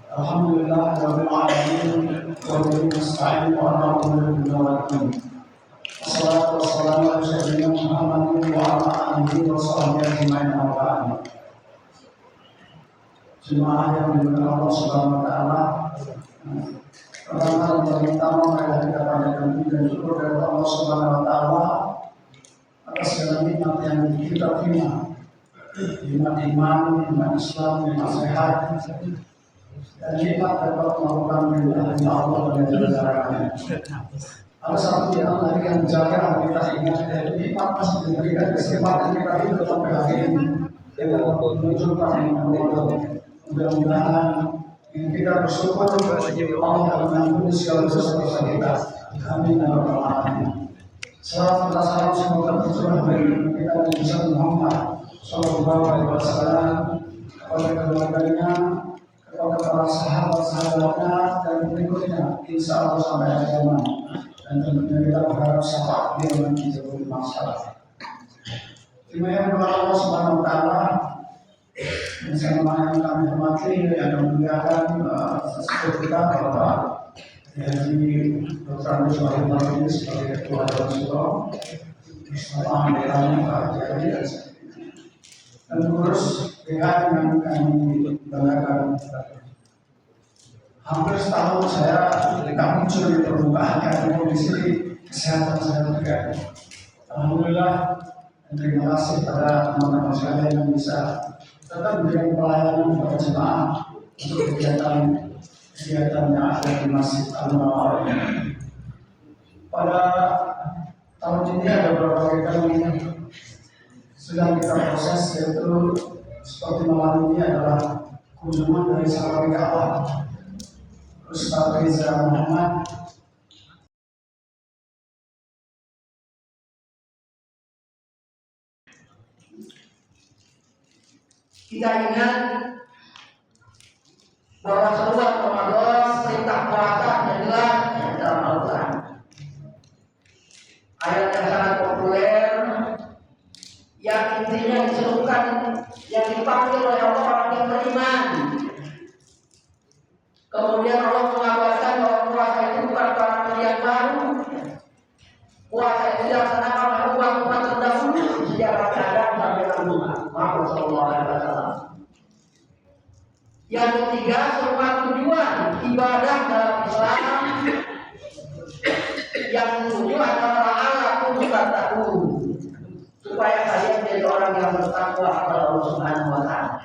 Alhamdulillah rabbil alamin wa bihi nasta'in wa na'udzu billahi wassalatu wassalamu ala sayyidina Muhammadin wa ala alihi wa sahbihi ajma'in amma ba'd. Jemaah yang dimuliakan Allah Subhanahu wa taala. Pertama dan terutama marilah kita panjatkan puji dan syukur kepada Allah Subhanahu wa taala atas segala nikmat yang kita terima. Nikmat iman, nikmat Islam, nikmat sehat, dan nikmat dapat melakukan perintah Allah dan jalan-jalannya. Ada satu yang lagi yang menjaga kita ingat, yaitu nikmat masih diberikan kesempatan kita hidup sampai hari ini. Dengan menunjukkan mudah-mudahan kita bersyukur Allah akan mengampuni segala dosa-dosa kita. Amin ya rabbal alamin. Salam dan salam semoga tercurah dari kita Nabi Muhammad Sallallahu Alaihi Wasallam kepada keluarganya, kepada para sahabat-sahabatnya dan berikutnya, insya Allah sampai akhir zaman. Dan tentunya kita berharap syafaat dia nanti jauh masalah. Terima kasih kepada Allah Subhanahu Wa Taala. Bersama yang kami hormati yang memuliakan sesuatu kita Bapak Haji Dr. Andes Wahid Martini sebagai Ketua Dewan Suro, bersama anggotanya Pak Haji dan pengurus BH yang kami banggakan. Hampir setahun saya tidak muncul di permukaan karena kondisi kesehatan saya juga. Alhamdulillah, dan terima kasih pada teman-teman sekalian yang bisa tetap memberikan pelayanan kepada jemaah untuk kegiatan yang ada di Masjid Al-Munawwarah. Pada tahun ini ada beberapa kegiatan yang sedang kita proses, yaitu seperti malam ini adalah kunjungan dari sahabat Ka'bah Ustaz Reza Muhammad. Kita ingat bahwa seluruh Ramadan perintah puasa adalah dalam Al-Quran. Ayat yang sangat populer yang intinya diserukan, yang dipanggil oleh Allah orang yang beriman. Kemudian Allah mengabarkan bahwa puasa itu bukan barang yang baru. Puasa itu dilaksanakan oleh umat terdahulu sejak Adam sampai Nabi Muhammad SAW. Yang ketiga, semua tujuan ibadah dalam Islam yang tujuan adalah Allah untuk takwa, supaya kalian menjadi orang yang bertakwa kepada Allah Subhanahu wa taala.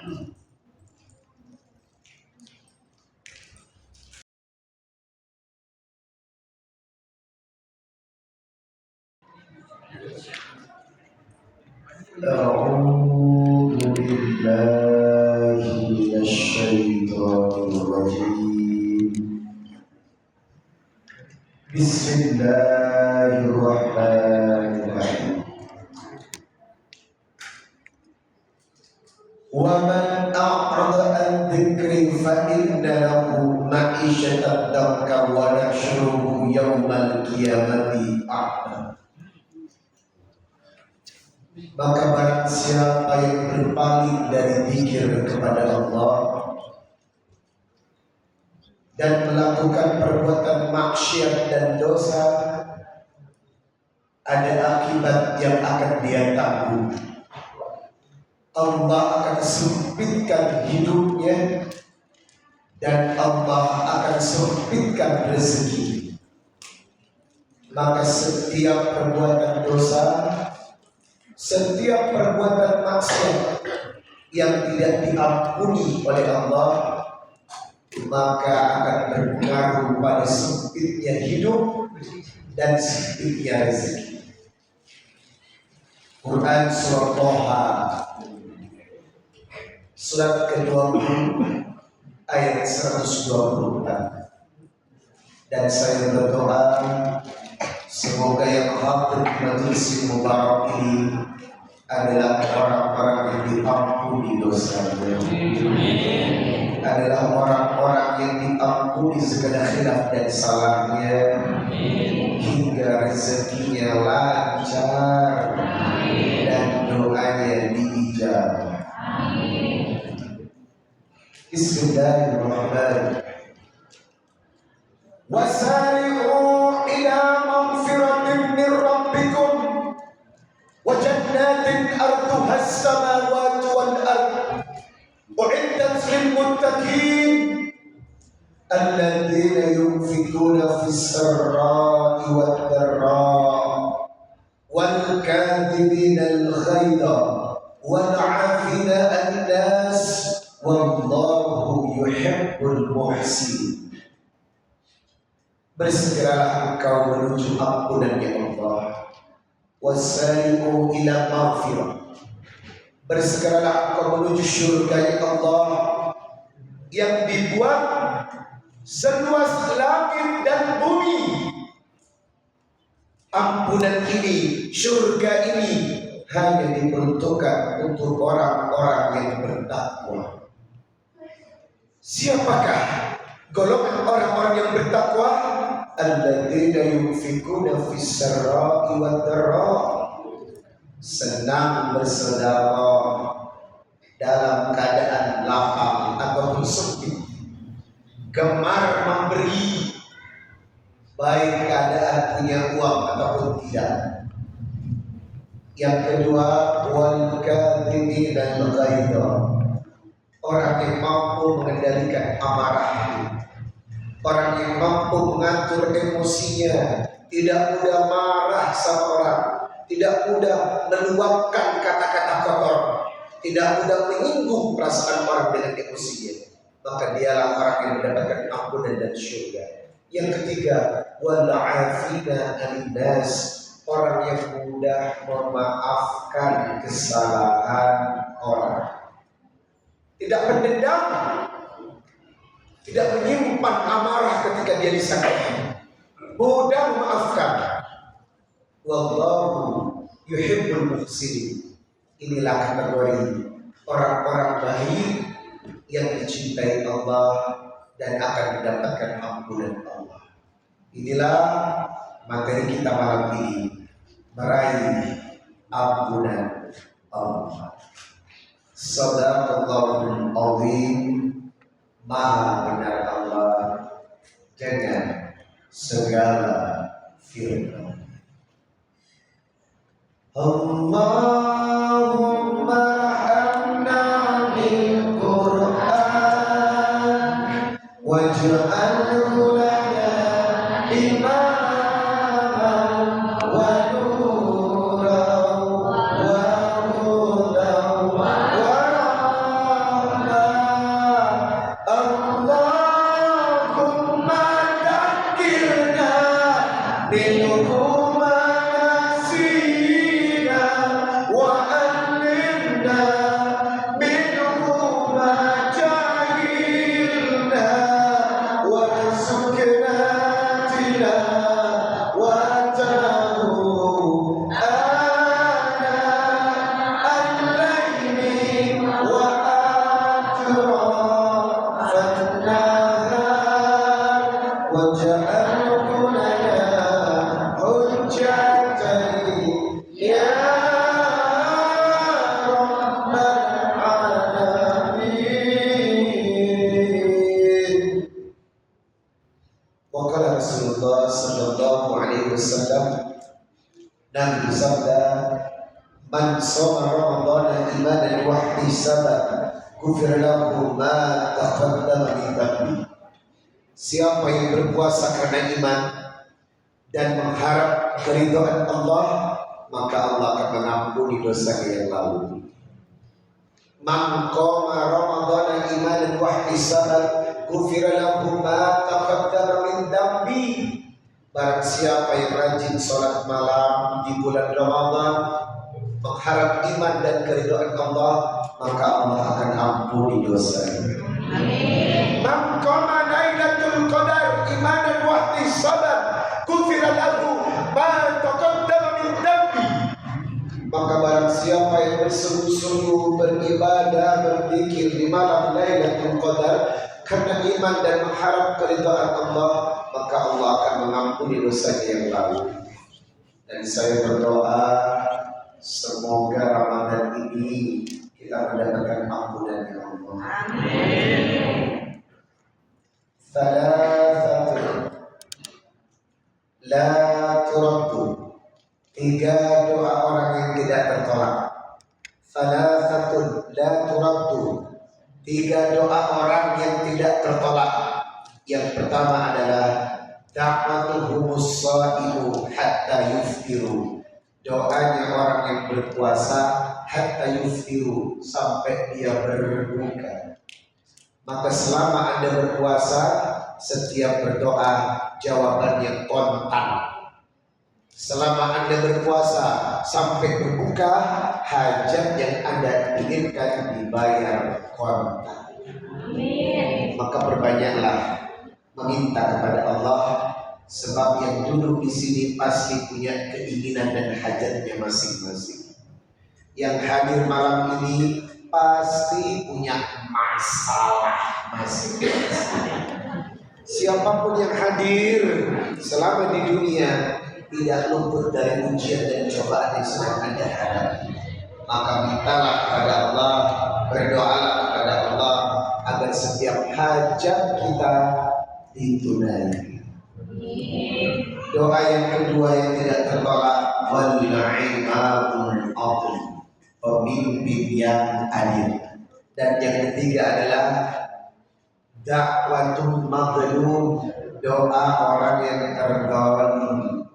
أعوذ بالله من الشيطان الرجيم بسم الله الرحمن الرحيم ومن أعرض عن ذكري فإن له معيشة ضنكا ونحشره يوم القيامة أعمى. Maka barang siapa yang berpaling dari zikir kepada Allah dan melakukan perbuatan maksiat dan dosa, ada akibat yang akan dia tanggung. Allah akan sempitkan hidupnya dan Allah akan sempitkan rezeki. Maka setiap perbuatan dosa, setiap perbuatan maksiat yang tidak diampuni oleh Allah, maka akan berpengaruh pada sempitnya hidup dan sempitnya rezeki. Quran surah Toha surat ke-20 ayat 124. Dan saya berdoa semoga yang hadir di majelis mubarak ini adalah orang-orang yang diampuni dosanya, adalah orang-orang yang diampuni segala khilaf dan salahnya, hingga rezekinya lancar dan doanya diijabah. Bismillahirrahmanirrahim. Wasari'u ila maghfiratin min rabbikum wa jannatin arduha as-samawati wal ardh u'iddat lil muttaqin alladzina yunfikuna fis sarra'i wad dharra'i wal kadhibina al ghaidha wal 'afina an-nas wallahu yuhibbul muhsinin. Bersegeralah engkau menuju ampunan ya Allah. Wasari'u ila maghfirah. Bersegeralah engkau menuju surga ya Allah yang dibuat seluas langit dan bumi. Ampunan ini, surga ini hanya diperuntukkan untuk orang-orang yang bertakwa. Siapakah golongan orang-orang yang bertakwa? Alladzina yunfikuna fis sarra'i wad dharra'i, senang bersedekah dalam keadaan lapang ataupun sempit, gemar memberi baik keadaan punya uang ataupun tidak. Yang kedua, wal kadhibina al ghaidha, orang yang mampu mengendalikan amarahnya, orang yang mampu mengatur emosinya, tidak mudah marah sama orang, tidak mudah meluapkan kata-kata kotor, tidak mudah menyinggung perasaan orang dengan emosinya, maka dialah orang yang mendapatkan ampunan dan syurga. Yang ketiga, wal 'afina 'anil nas, orang yang mudah memaafkan kesalahan orang, tidak mendendam, tidak menyimpan amarah ketika dia disakiti, mudah memaafkan. Wallahu yuhibbul muhsinin. Inilah kategori orang-orang baik yang dicintai Allah dan akan mendapatkan ampunan Allah. Inilah materi kita malam ini, meraih ampunan Allah. Shadaqallahul azim, maha benar Allah dengan segala firman. Allahumma hamna bil Qur'an waj'alhu lana imaman wa nuran wa hudan wa rahmah. Allahumma dhakkirna minhu Rasulullah sallallahu alaihi wasallam, Nabi bersabda, man shoma ramadhana imanan wa ihtisaban ghufira lahu ma taqaddama min dhanbi. Siapa yang berpuasa karena iman dan mengharap keridhaan Allah, maka Allah akan mengampuni dosa yang lalu. Man qama ramadhana imanan wa ihtisaban ghufira lahu ma taqaddama min dhanbi. Barang siapa yang rajin sholat malam di bulan Ramadan, mengharap iman dan keridhaan Allah, maka Allah akan ampuni dosanya. Amin. Man qama lailatul qadar imanan wa ihtisaban ghufira lahu ma taqaddama min dhanbi. Maka barang siapa yang bersungguh-sungguh beribadah, berzikir di malam Lailatul Qadar karena iman dan mengharap keridhaan Allah, maka Allah akan mengampuni dosanya yang lalu. Dan saya berdoa semoga Ramadan ini kita mendapatkan ampunan Allah. Amin. la turaddu, 3 doa orang yang tidak tertolak. Thalathatun la turaddu, 3 doa orang yang tidak tertolak. Yang pertama adalah da'watuhumus shaimu hatta yuftiru, doanya orang yang berpuasa hatta yuftiru, sampai dia berbuka. Maka selama Anda berpuasa, setiap berdoa jawabannya kontan. Selama Anda berpuasa sampai berbuka, hajat yang Anda inginkan dibayar kontan. Maka perbanyaklah meminta kepada Allah, sebab yang duduk di sini pasti punya keinginan dan hajatnya masing-masing. Yang hadir malam ini pasti punya masalah masing-masing. Siapapun yang hadir selama di dunia tidak luput dari ujian dan cobaan yang sedang Anda hadapi. Maka mintalah kepada Allah, berdoalah kepada Allah agar setiap hajat kita ditunaikan. Doa yang kedua yang tidak tertolak, wal imamul adil, pemimpin yang adil. Dan yang ketiga adalah da'watul mazlum, doa orang yang terzalim.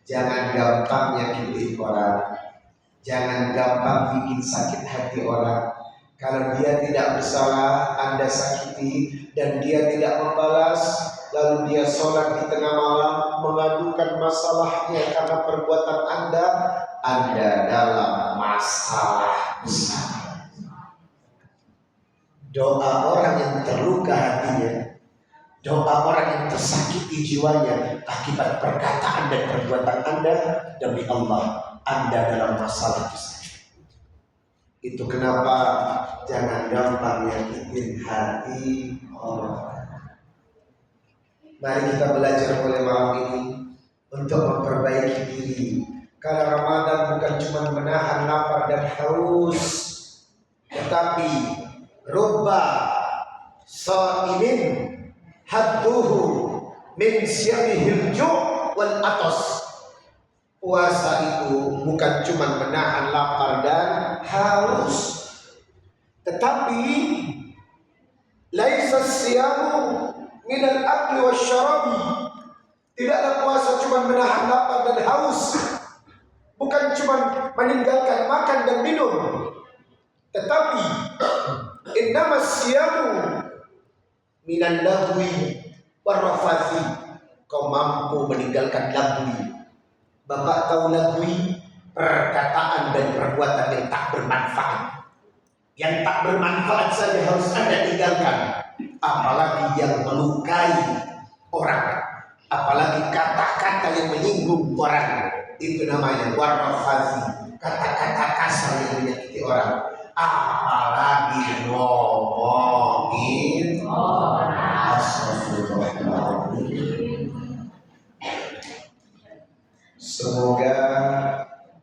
Jangan gampang nyakiti orang, jangan gampang bikin sakit hati orang. Kalau dia tidak bersalah, Anda sakiti, dan dia tidak membalas, lalu dia sholat di tengah malam mengadukan masalahnya karena perbuatan Anda dalam masalah besar. Doa orang yang terluka hatinya, doa orang yang tersakiti jiwanya akibat perkataan dan perbuatan Anda, demi Allah, Anda dalam masalah besar. Itu kenapa jangan gampang nyakitin hati orang. Mari kita belajar mulai malam ini untuk memperbaiki diri. Karena Ramadan bukan cuma menahan lapar dan haus, tetapi rubba shaimin hadduhu min syamihil ju' wal atas. Puasa itu bukan cuma menahan lapar dan haus, tetapi laisa siyamu minal akli wasyarabi. Tidaklah puasa cuma menahan lapar dan haus, bukan cuma meninggalkan makan dan minum, tetapi innamas siyamu minal lagwi warrafathi. Kau mampu meninggalkan lagwi. Bapak tahu lagwi, perkataan dan perbuatan yang tak bermanfaat. Yang tak bermanfaat saja harus Anda tinggalkan. Apalagi yang melukai orang, apalagi kata-kata yang menyinggung orang. Itu namanya warrafathi, kata-kata kasar yang menyakiti orang. Apalagi ngomongin orang. Astagfirullahaladzim. Semoga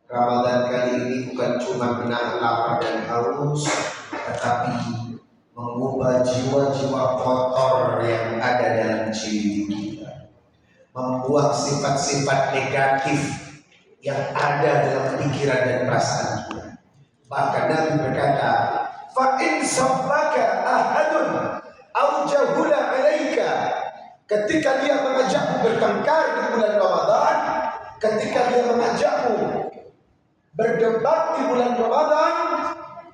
Ramadan kali ini bukan cuma menahan lapar dan haus, tetapi mengubah jiwa-jiwa kotor yang ada dalam diri kita, membuang sifat-sifat negatif yang ada dalam pikiran dan perasaan kita. Bahkan Nabi berkata, fa in sabbaka ahadun aw jahula alaika, ketika dia mengajakmu bertengkar di bulan Ramadan, ketika dia mengajakmu berdebat di bulan Ramadan,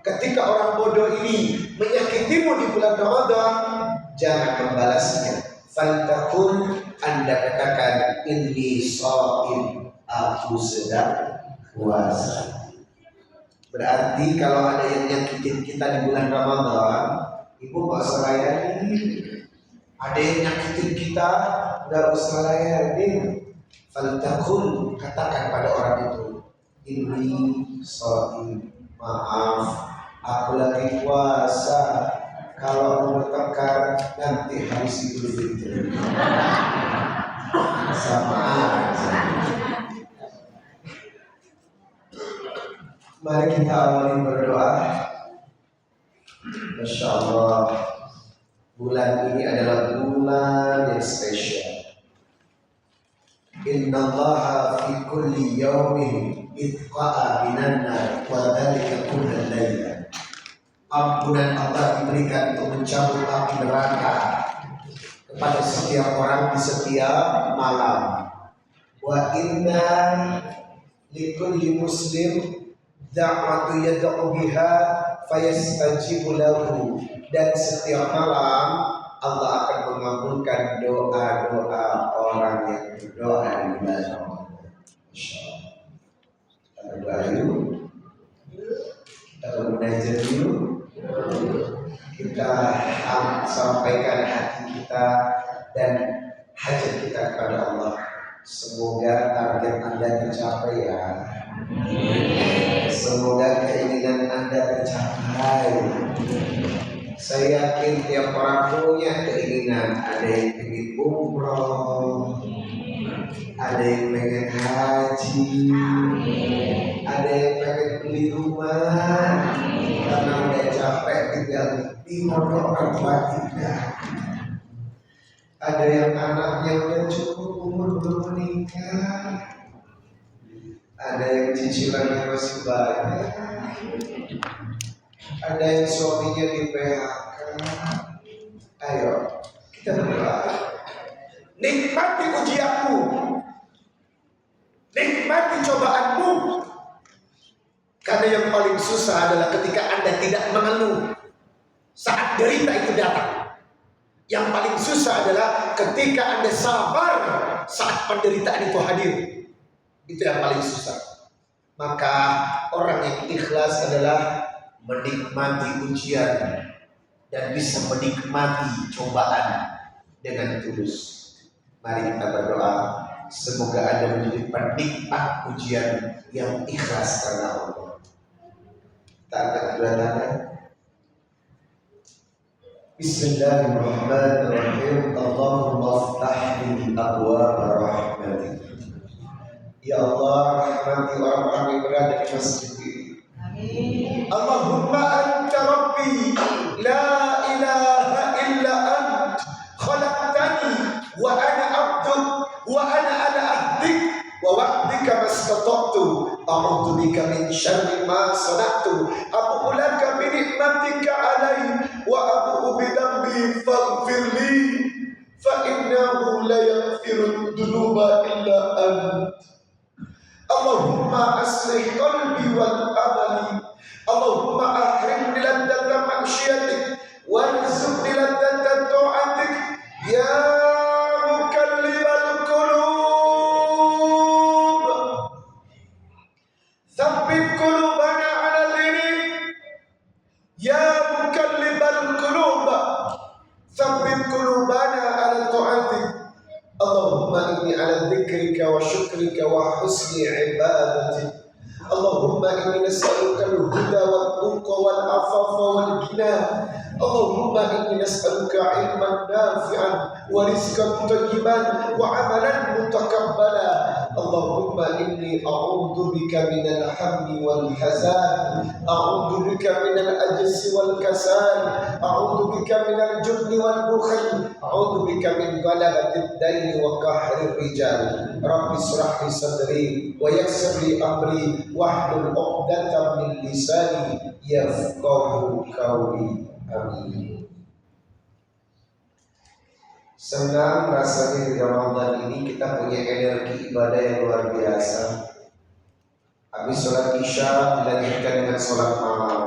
ketika orang bodoh ini menyakitimu di bulan Ramadan, jangan membalasnya. Faltaqul, Anda katakan, inni shaim, aku sedang puasa. Berarti kalau ada yang nyakitin kita di bulan Ramadan, ibu gak usah layani. Ada yang nyakitin kita, gak usah layani. Faltaqul, katakan pada orang itu, inni shaim, maaf, aku lagi puasa. Kalau mau bertengkar nanti habis Idul Fitri. Sama aja. Mari kita awali berdoa. Masya Allah, bulan ini adalah bulan yang spesial. Innallaha fi kulli yawmin itqa'a minan nar wa dzalika kullal laila. Ampunan Allah diberikan untuk mencabut api neraka kepada setiap orang di setiap malam. Wa inna likulli muslim da'watu yad'u biha fayastajibu lahu. Dan setiap malam Allah akan mengabulkan doa-doa orang yang berdoa di bulan Ramadan. Insyaallah. Kita berdoa dulu. Kita bermunajat dulu. Kita sampaikan hati kita dan hajat kita kepada Allah. Semoga target Anda tercapai ya. Semoga keinginan Anda tercapai. Saya yakin tiap orang punya keinginan. Ada yang ingin umroh, ada yang pengen haji, ada yang pengen beli rumah karena udah capek tinggal di pondok orang tua tidak. Ada yang anaknya udah cukup umur belum menikah, ada yang cicilannya masih banyak, ada yang suaminya di PHK. Ayo kita berdoa. Nikmati ujianmu, nikmati cobaanmu. Karena yang paling susah adalah ketika Anda tidak mengeluh saat derita itu datang. Yang paling susah adalah ketika Anda sabar saat penderitaan itu hadir. Itu yang paling susah. Maka orang yang ikhlas adalah menikmati ujian dan bisa menikmati cobaan dengan tulus. Mari kita berdoa, semoga Anda menjadi penikmat ujian yang ikhlas karena Allah. Kita angkat kedua tangan. Bismillahirrahmanirrahim. Allahumma aftah li abwaab rahmatik. Ya Allah, rahmati orang-orang yang berada di masjid ini. Amin. Allahumma anta rabbi la ilaha illa ant khalaqtani wa ana abduk wa ana ala ahdik wa wa'dika mastata'tu a'udzu bika min syarri ma sana'tu abu'u laka bi ni'matika 'alayya wa abu'u bi dhanbi faghfir li fa innahu la yaghfiru dhunuba illa ant. Allahumma aslih qalbi wal amali. Allahumma ahrimni ladzata ma'syiatik warzuqni ladzata ta'atik ya mukallibal qulub. Tsabbit qulubana 'ala dinik ya mukallibal qulub. Tsabbit qulubana 'ala ta'atik. Allahumma inni 'ala dzikrika wa syukrika wa husni ibadatik. Allahumma inni nas'aluka al-huda wat-tuqa wal-'afafa wal-ghina. Allahumma inni nas'aluka 'ilman nafi'an wa rizqan thayyiban wa 'amalan mutaqabbala. Allahumma inni a'udzu bika minal hammi wal hazan, a'udzu bika minal ajzi wal kasal, a'udzu bika minal jubni wal bukhli, a'udzu bika min ghalabati ad-daini wa qahri rijal. Rabbi ishrah li sadri wa yassir li amri wahlul 'uqdatam min lisani yafqahu qawli. Amin. Senang rasanya di Ramadan ini kita punya energi ibadah yang luar biasa. Habis sholat isya dilanjutkan dengan sholat malam.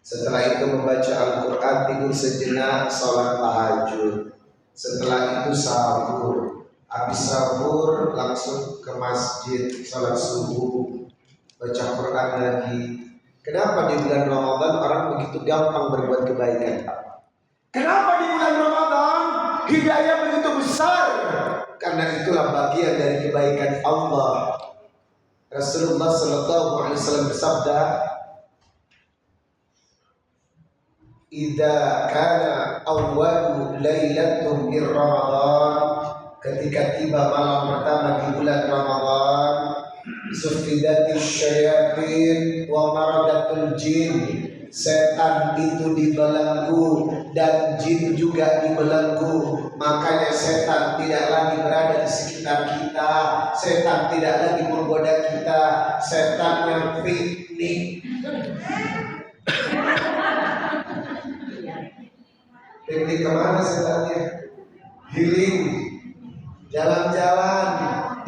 Setelah itu membaca Al-Quran, tidur sejenak, sholat tahajud. Setelah itu sahur. Habis sahur langsung ke masjid, sholat subuh, baca Quran lagi. Kenapa di bulan Ramadan orang begitu gampang berbuat kebaikan? Kenapa di bulan Ramadan hidayah begitu besar? Karena itulah bagian dari kebaikan Allah. Rasulullah sallallahu alaihi wasallam bersabda, "Idza kana awwalu lailatin min Ramadan," ketika tiba malam pertama di bulan Ramadan, "sufidatis syayatin wa maradatul jin," Setan itu dibelenggu dan jin juga dibelenggu. Makanya setan tidak lagi berada di sekitar kita. Setan tidak lagi menggoda kita. Setan yang piknik. Piknik kemana setannya? Healing, jalan-jalan.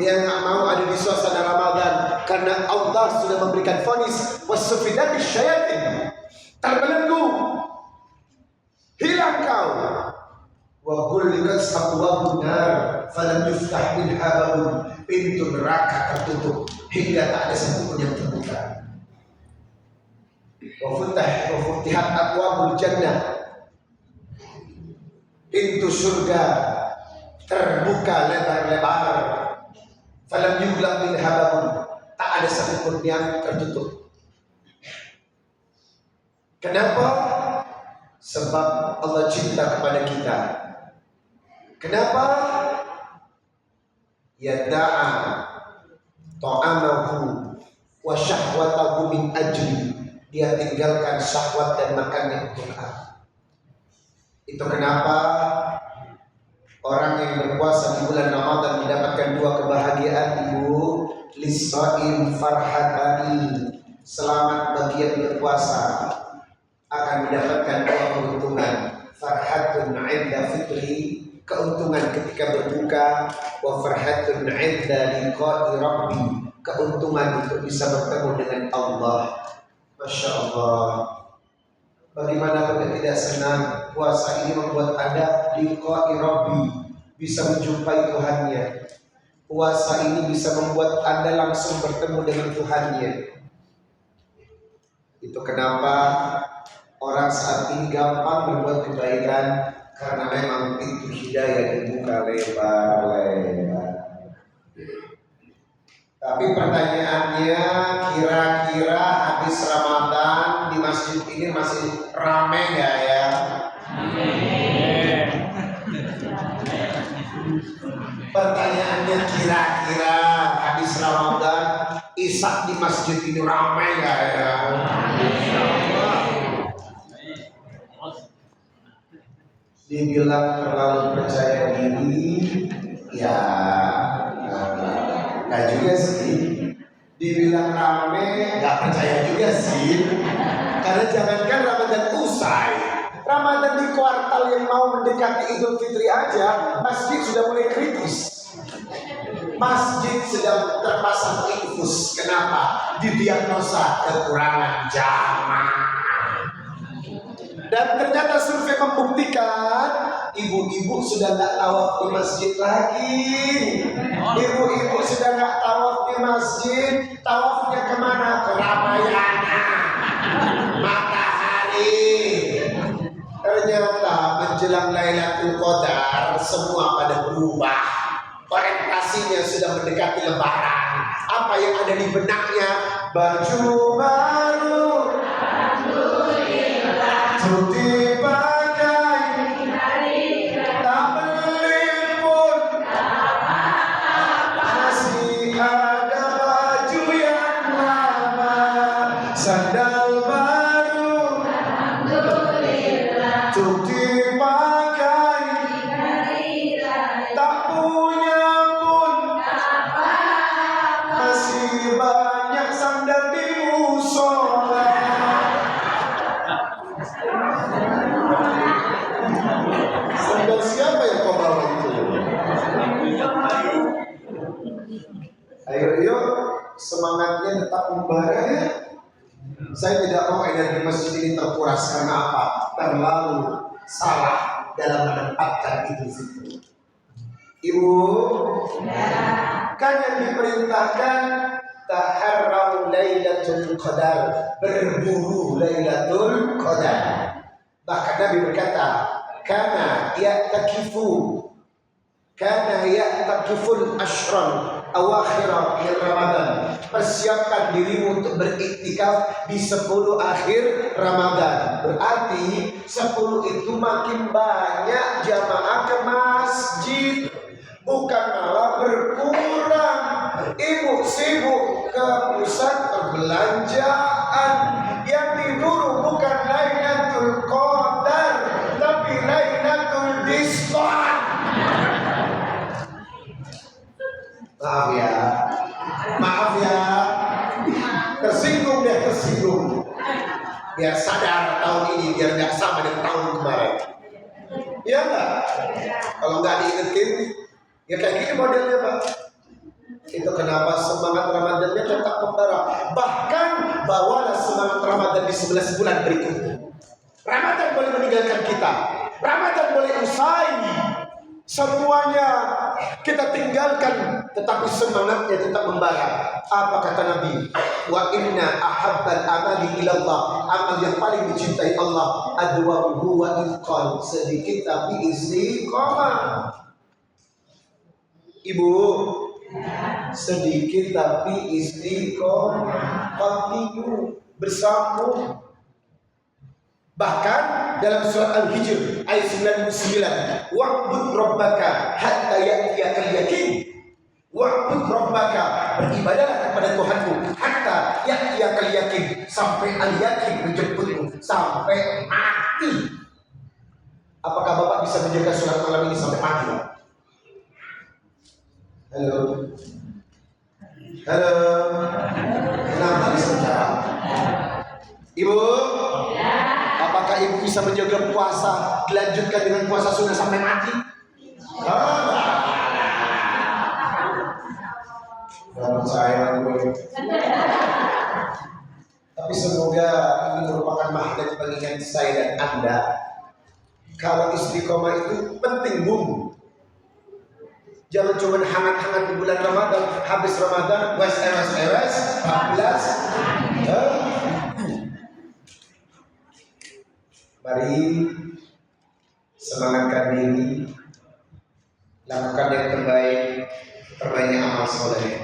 Dia nggak mau ada di suasana Ramadan karena Allah sudah memberikan vonis wasufidati syayatin, terbelenggu, hilang kau. Wa ghulliqat abwabun nar falam yuftah minha babun, pintu neraka tertutup hingga tak ada satu pun yang terbuka. Wa futihat abwabul jannah, pintu surga terbuka lebar-lebar. Falam yughlaq minha babun, tak ada satu pun yang tertutup. Kenapa? Sebab Allah cinta kepada kita. Kenapa? Yada'a ta'amahu wa syahwatahu min ajli. Dia tinggalkan syahwat dan makannya untuk aku. Itu kenapa orang yang berpuasa di bulan Ramadan mendapatkan dua kebahagiaan, Ibu. Lisa'im farhatani, selamat bagi yang berpuasa akan mendapatkan dua keuntungan. Farhatun 'inda fitri, keuntungan ketika berbuka, wa farhatun 'inda liqa'i rabbi, keuntungan untuk bisa bertemu dengan Allah. Masya Allah. Bagaimana Anda tidak senang? Puasa ini membuat Anda liqa'i rabbi, bisa menjumpai Tuhannya. Puasa ini bisa membuat Anda langsung bertemu dengan Tuhannya. Itu kenapa orang saat ini gampang berbuat kebaikan, karena memang pintu hidayah dibuka lebar-lebar. Tapi pertanyaannya, kira-kira habis Ramadan di masjid ini masih ramai nggak ya? Pertanyaannya, kira-kira habis Ramadan Isya di masjid ini ramai nggak ya? Dibilang terlalu percaya diri, ya nggak juga sih. Dibilang rame, nggak percaya juga sih. Karena jangankan Ramadan usai, Ramadan di kuartal yang mau mendekati Idul Fitri aja, masjid sudah mulai kritis. Masjid sedang terpasang infus. Kenapa? Didiagnosa kekurangan jamaah. Dan ternyata survei membuktikan ibu-ibu sudah nggak tawaf di masjid lagi. Ibu-ibu sudah nggak tawaf di masjid. Tawafnya kemana? Ke Ramayana, Matahari. Ternyata menjelang Lailatul Qadar semua pada berubah. Orientasinya sudah mendekati Lebaran. Apa yang ada di benaknya? Baju baru untuk dipakai, tak beli pun masih ada baju yang lama, sandal baru untuk dipakai, tak punya pun masih banyak sandal di musola. Sandal siapa yang kau bawa itu? Ayo yuk, semangatnya tetap membara ya. Saya tidak mau energi masjid ini terkuras karena apa? Terlalu salah dalam menempatkan Idul Fitri. Ibu, kan yang diperintahkan taharrau Lailatul Qadar, berburu Lailatul Qadar. Bahkan Nabi berkata, kana ya'takiful ashran awakhir min Ramadan. Persiapkan dirimu untuk beriktikaf di 10 akhir Ramadan. Berarti 10 itu makin banyak jamaah ke masjid, bukan malah berkurang. Ibu sibuk ke pusat perbelanjaan. Yang diburu bukan diskon. Maaf ya, tersinggung deh, tersinggung. Biar sadar tahun ini, biar nggak sama dengan tahun kemarin. Iya nggak? Kalau nggak diingetin, ya kayak gini modelnya Pak. Itu kenapa semangat Ramadannya tetap membara. Bahkan bawalah semangat Ramadan di 11 bulan berikutnya. Ramadan boleh meninggalkan kita, Ramadan boleh usai, semuanya kita tinggalkan, tetapi semangatnya tetap membara. Apa kata Nabi? Wa inna ahabbal amali ilallah, amal yang paling dicintai Allah adwamuhu wa inqal, sedikit tapi istiqomah. Ibu, sedikit tapi istiqomah, kontinu, bersambung. Bahkan dalam surat Al-Hijr ayat 99, wa'bud rabbaka hatta ya'tiyakal yakin. Wa'bud rabbaka, beribadahlah kepada Tuhanmu hatta ya'tiyakal yakin, sampai al-yakin menjemputmu, sampai mati. Apakah Bapak bisa menjaga surat malam ini sampai mati? Halo. Halo. Kenapa bisa menjawab? Ibu? Apakah ibu bisa menjaga puasa, dilanjutkan dengan puasa sunnah sampai mati? Gak percaya gue. Tapi semoga ini merupakan magnet pengingat saya dan Anda. Kalau istiqomah itu penting, Bung. Jangan cuma hangat-hangat di bulan Ramadan, habis Ramadan wes 14. Mari semangatkan diri, lakukan yang terbaik, perbanyak amal soleh,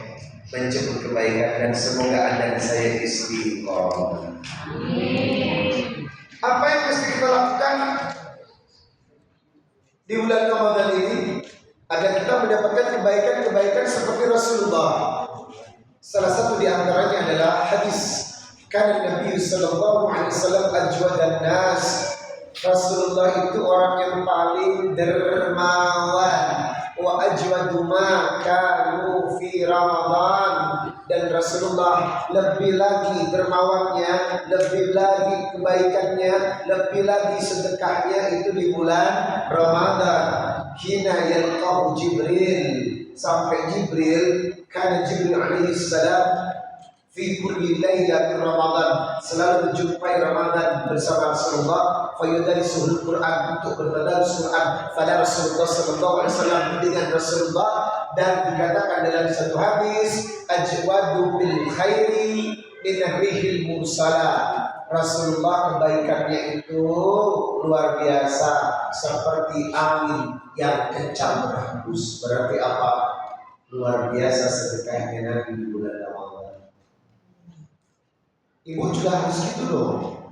menjemput kebaikan, dan semoga Anda dan saya istiqomah. Apa yang mesti kita lakukan di bulan Ramadan ini agar kita mendapatkan kebaikan-kebaikan seperti Rasulullah? Salah satu di antaranya adalah hadis karena Nabi sallallahu alaihi wasallam ajwadan nas. Rasulullah itu orang yang paling dermawan, wa ajwadu ma kanu fi Ramadan, dan Rasulullah lebih lagi dermawannya, lebih lagi kebaikannya, lebih lagi sedekahnya itu di bulan Ramadan. Hina yalqahu Jibril, sampai Jibril, karena Jibril alaihi salam fi kulli lailatin Ramadan, selalu menjumpai Ramadan bersama Rasulullah, fayudarisuhul Quran, untuk bertadarus Quran pada Rasulullah sallallahu alaihi wasallam dengan Rasulullah. Dan dikatakan dalam satu hadis, ajwadu bil khairi min rihil mursala. Rasulullah kebaikannya itu luar biasa, seperti angin yang kencang berhembus. Berarti apa? Luar biasa sedekahnya Nabi di bulan Ramadan. Ibu juga harus gitu loh,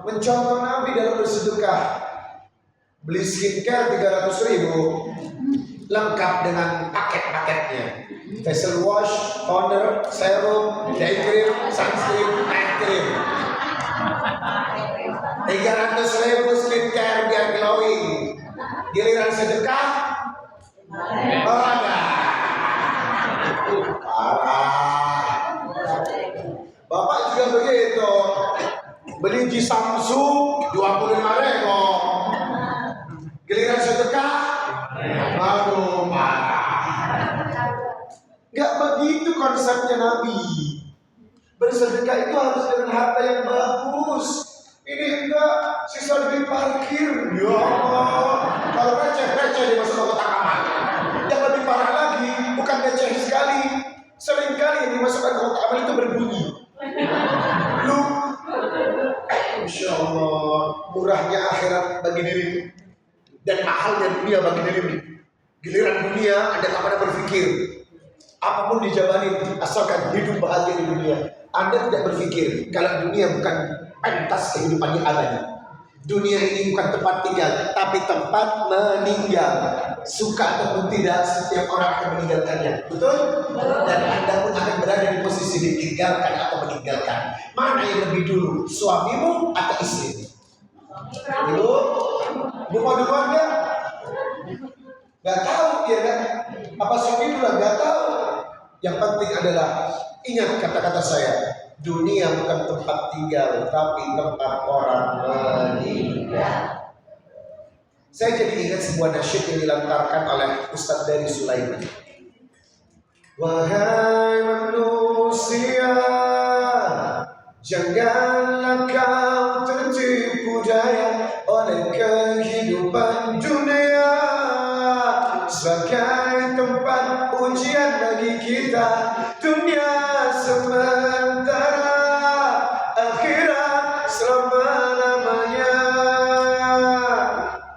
mencontoh Nabi dalam bersedekah. Beli skincare 300.000 lengkap dengan paket-paketnya, facial wash, toner, serum, day cream, sunscreen, night cream. 300.000 skincare biar glowing. Giliran sedekah ada. Parah. Bapak juga begitu, beli di Samsung 25.000, giliran sedekah, aduh marah. Gak begitu konsepnya Nabi. Bersedekah itu harus dengan harta yang bagus. Ini enggak sisa duit parkir, ya Allah. Kalau receh-receh dimasuk ke kotak amal. Yang lebih parah lagi, bukan receh sekali, seringkali yang dimasukkan ke kotak amal itu berbunyi. Lu, Insya Allah, murahnya akhirat bagi dirimu dan mahalnya dunia bagi dirimu. Giliran dunia, Anda tak pernah berpikir. Apapun dijabarin, asalkan hidup bahagia di dunia. Anda tidak berpikir kalau dunia bukan pentas kehidupan yang abadi. Dunia ini bukan tempat tinggal, tapi tempat meninggal. Suka ataupun tidak, setiap orang akan meninggalkannya. Betul? Dan Anda pun akan berada di posisi ditinggalkan atau meninggalkan. Mana yang lebih dulu, suamimu atau istrimu? Ibu, Duluan kan? Gak tahu ya kan? Apa suami duluan? Gak tahu. Yang penting adalah ingat kata-kata saya. Dunia bukan tempat tinggal, tapi tempat orang meninggal. Saya jadi ingat sebuah nasyid yang dilantarkan oleh Ustadz dari Sulaiman. Wahai manusia, janganlah kau tertipu daya oleh kehidupan dunia sebagai tempat ujian bagi kita. Dunia sementara, akhirat selama-lamanya.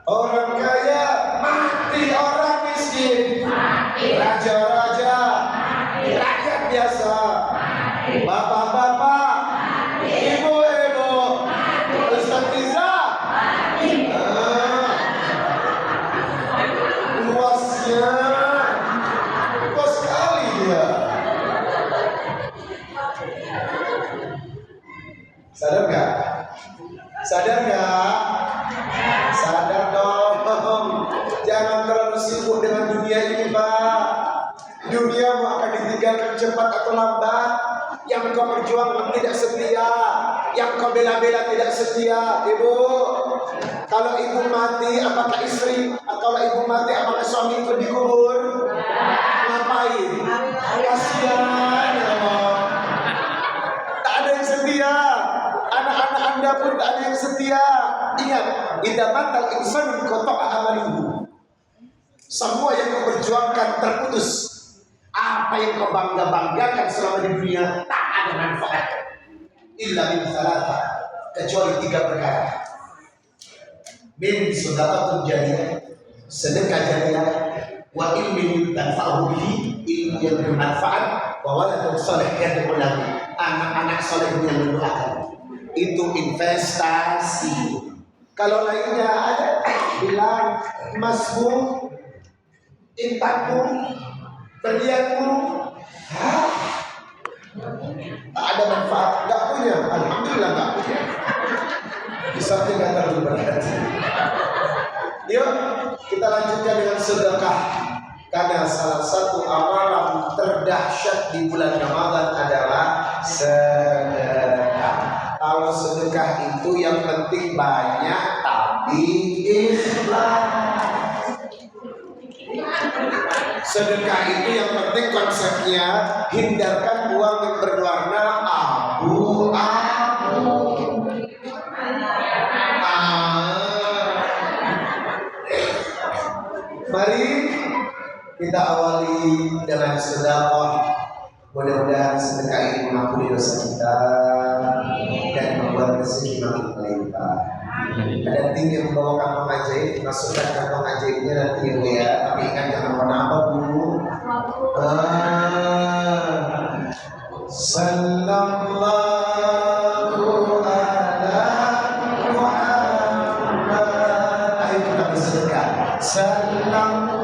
Orang kaya mati, orang miskin mati, raja-raja mati, rakyat biasa mati, bapak-bapak mati, ibu-ibu mati, Ustaz-Iza mati. Luasnya luas sekali dia. Sadar nggak? Sadar nggak? Sadar dong. Jangan terlalu sibuk dengan dunia ini, Pak. Dunia mau akan ditinggalkan cepat atau lambat. Yang kau perjuangkan tidak setia, yang kau bela-bela tidak setia. Ibu, kalau ibu mati, apakah istri? Kalau ibu mati, apakah suami ikut dikubur? Ngapain? Kasihan ya Allah. Tak ada yang setia. Anak-anak Anda pun tak ada yang setia. Ingat, idza matal insanu qata'a amaluhu. Semua yang kau perjuangkan terputus. Apa yang kau bangga-banggakan selama di dunia tak ada manfaat. Illa min salata, kecuali 3 perkara. Min sedekah jariyah, sedekah jariyah, wa ilmin tanfa'u bihi, ilmu yang bermanfaat, wa waladun salih yad'u lahu, anak-anak saleh yang mendoakan. Itu investasi. Kalau lainnya ada bilang emasmu, intakmu, berlianmu, tak ada manfaat, nggak punya. Alhamdulillah nggak punya. Hisabnya nggak terlalu berat. Yuk kita lanjutkan dengan sedekah. Karena salah satu amalan terdahsyat di bulan Ramadan adalah sedekah. Kalau sedekah itu yang penting banyak tapi ikhlas. Sedekah itu yang penting konsepnya hindarkan uang yang berwarna abu-abu. Mari kita awali dengan sedekah. Mudah-mudahan sedekah ini mengampuni dosa kita dan membuat rezeki makin melimpah. Ada tim yang membawa kantong ajaib, masukkan kantong ajaibnya nanti ya. Tapi ingat jangan menambah dulu. Sallallahu ala Muhammad. Ayo kita bersedekah. Sallallahu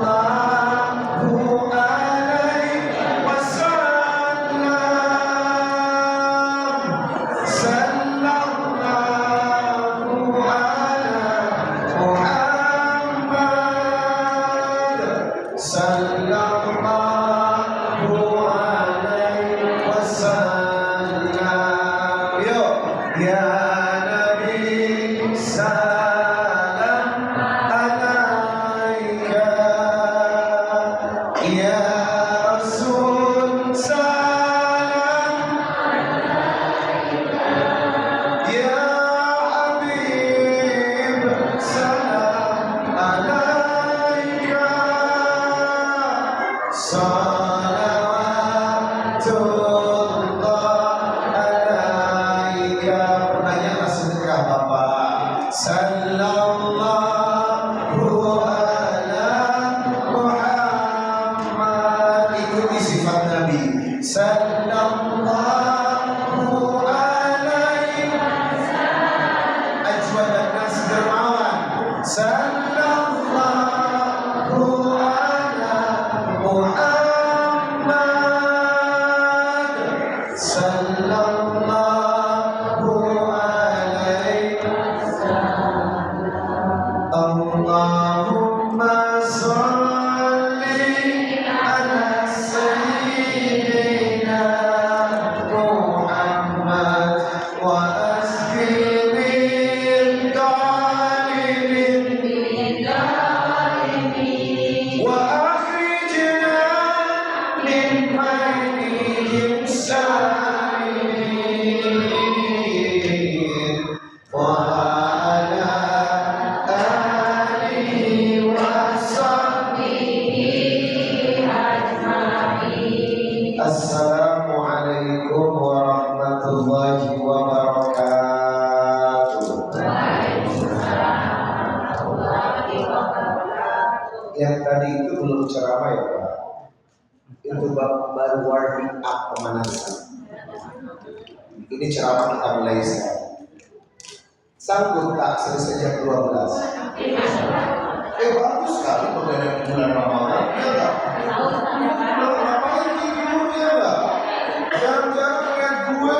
yang tadi itu belum ceramah ya Pak. Itu baru warming up pemanasan. Ini ceramah kita mulai sekarang. Sanggup tak selesai jam 12? Bagus sekali menghadapi bulan Ramadan. Ya enggak? Ngapain tidurnya enggak? Jarang-jarang lihat gue.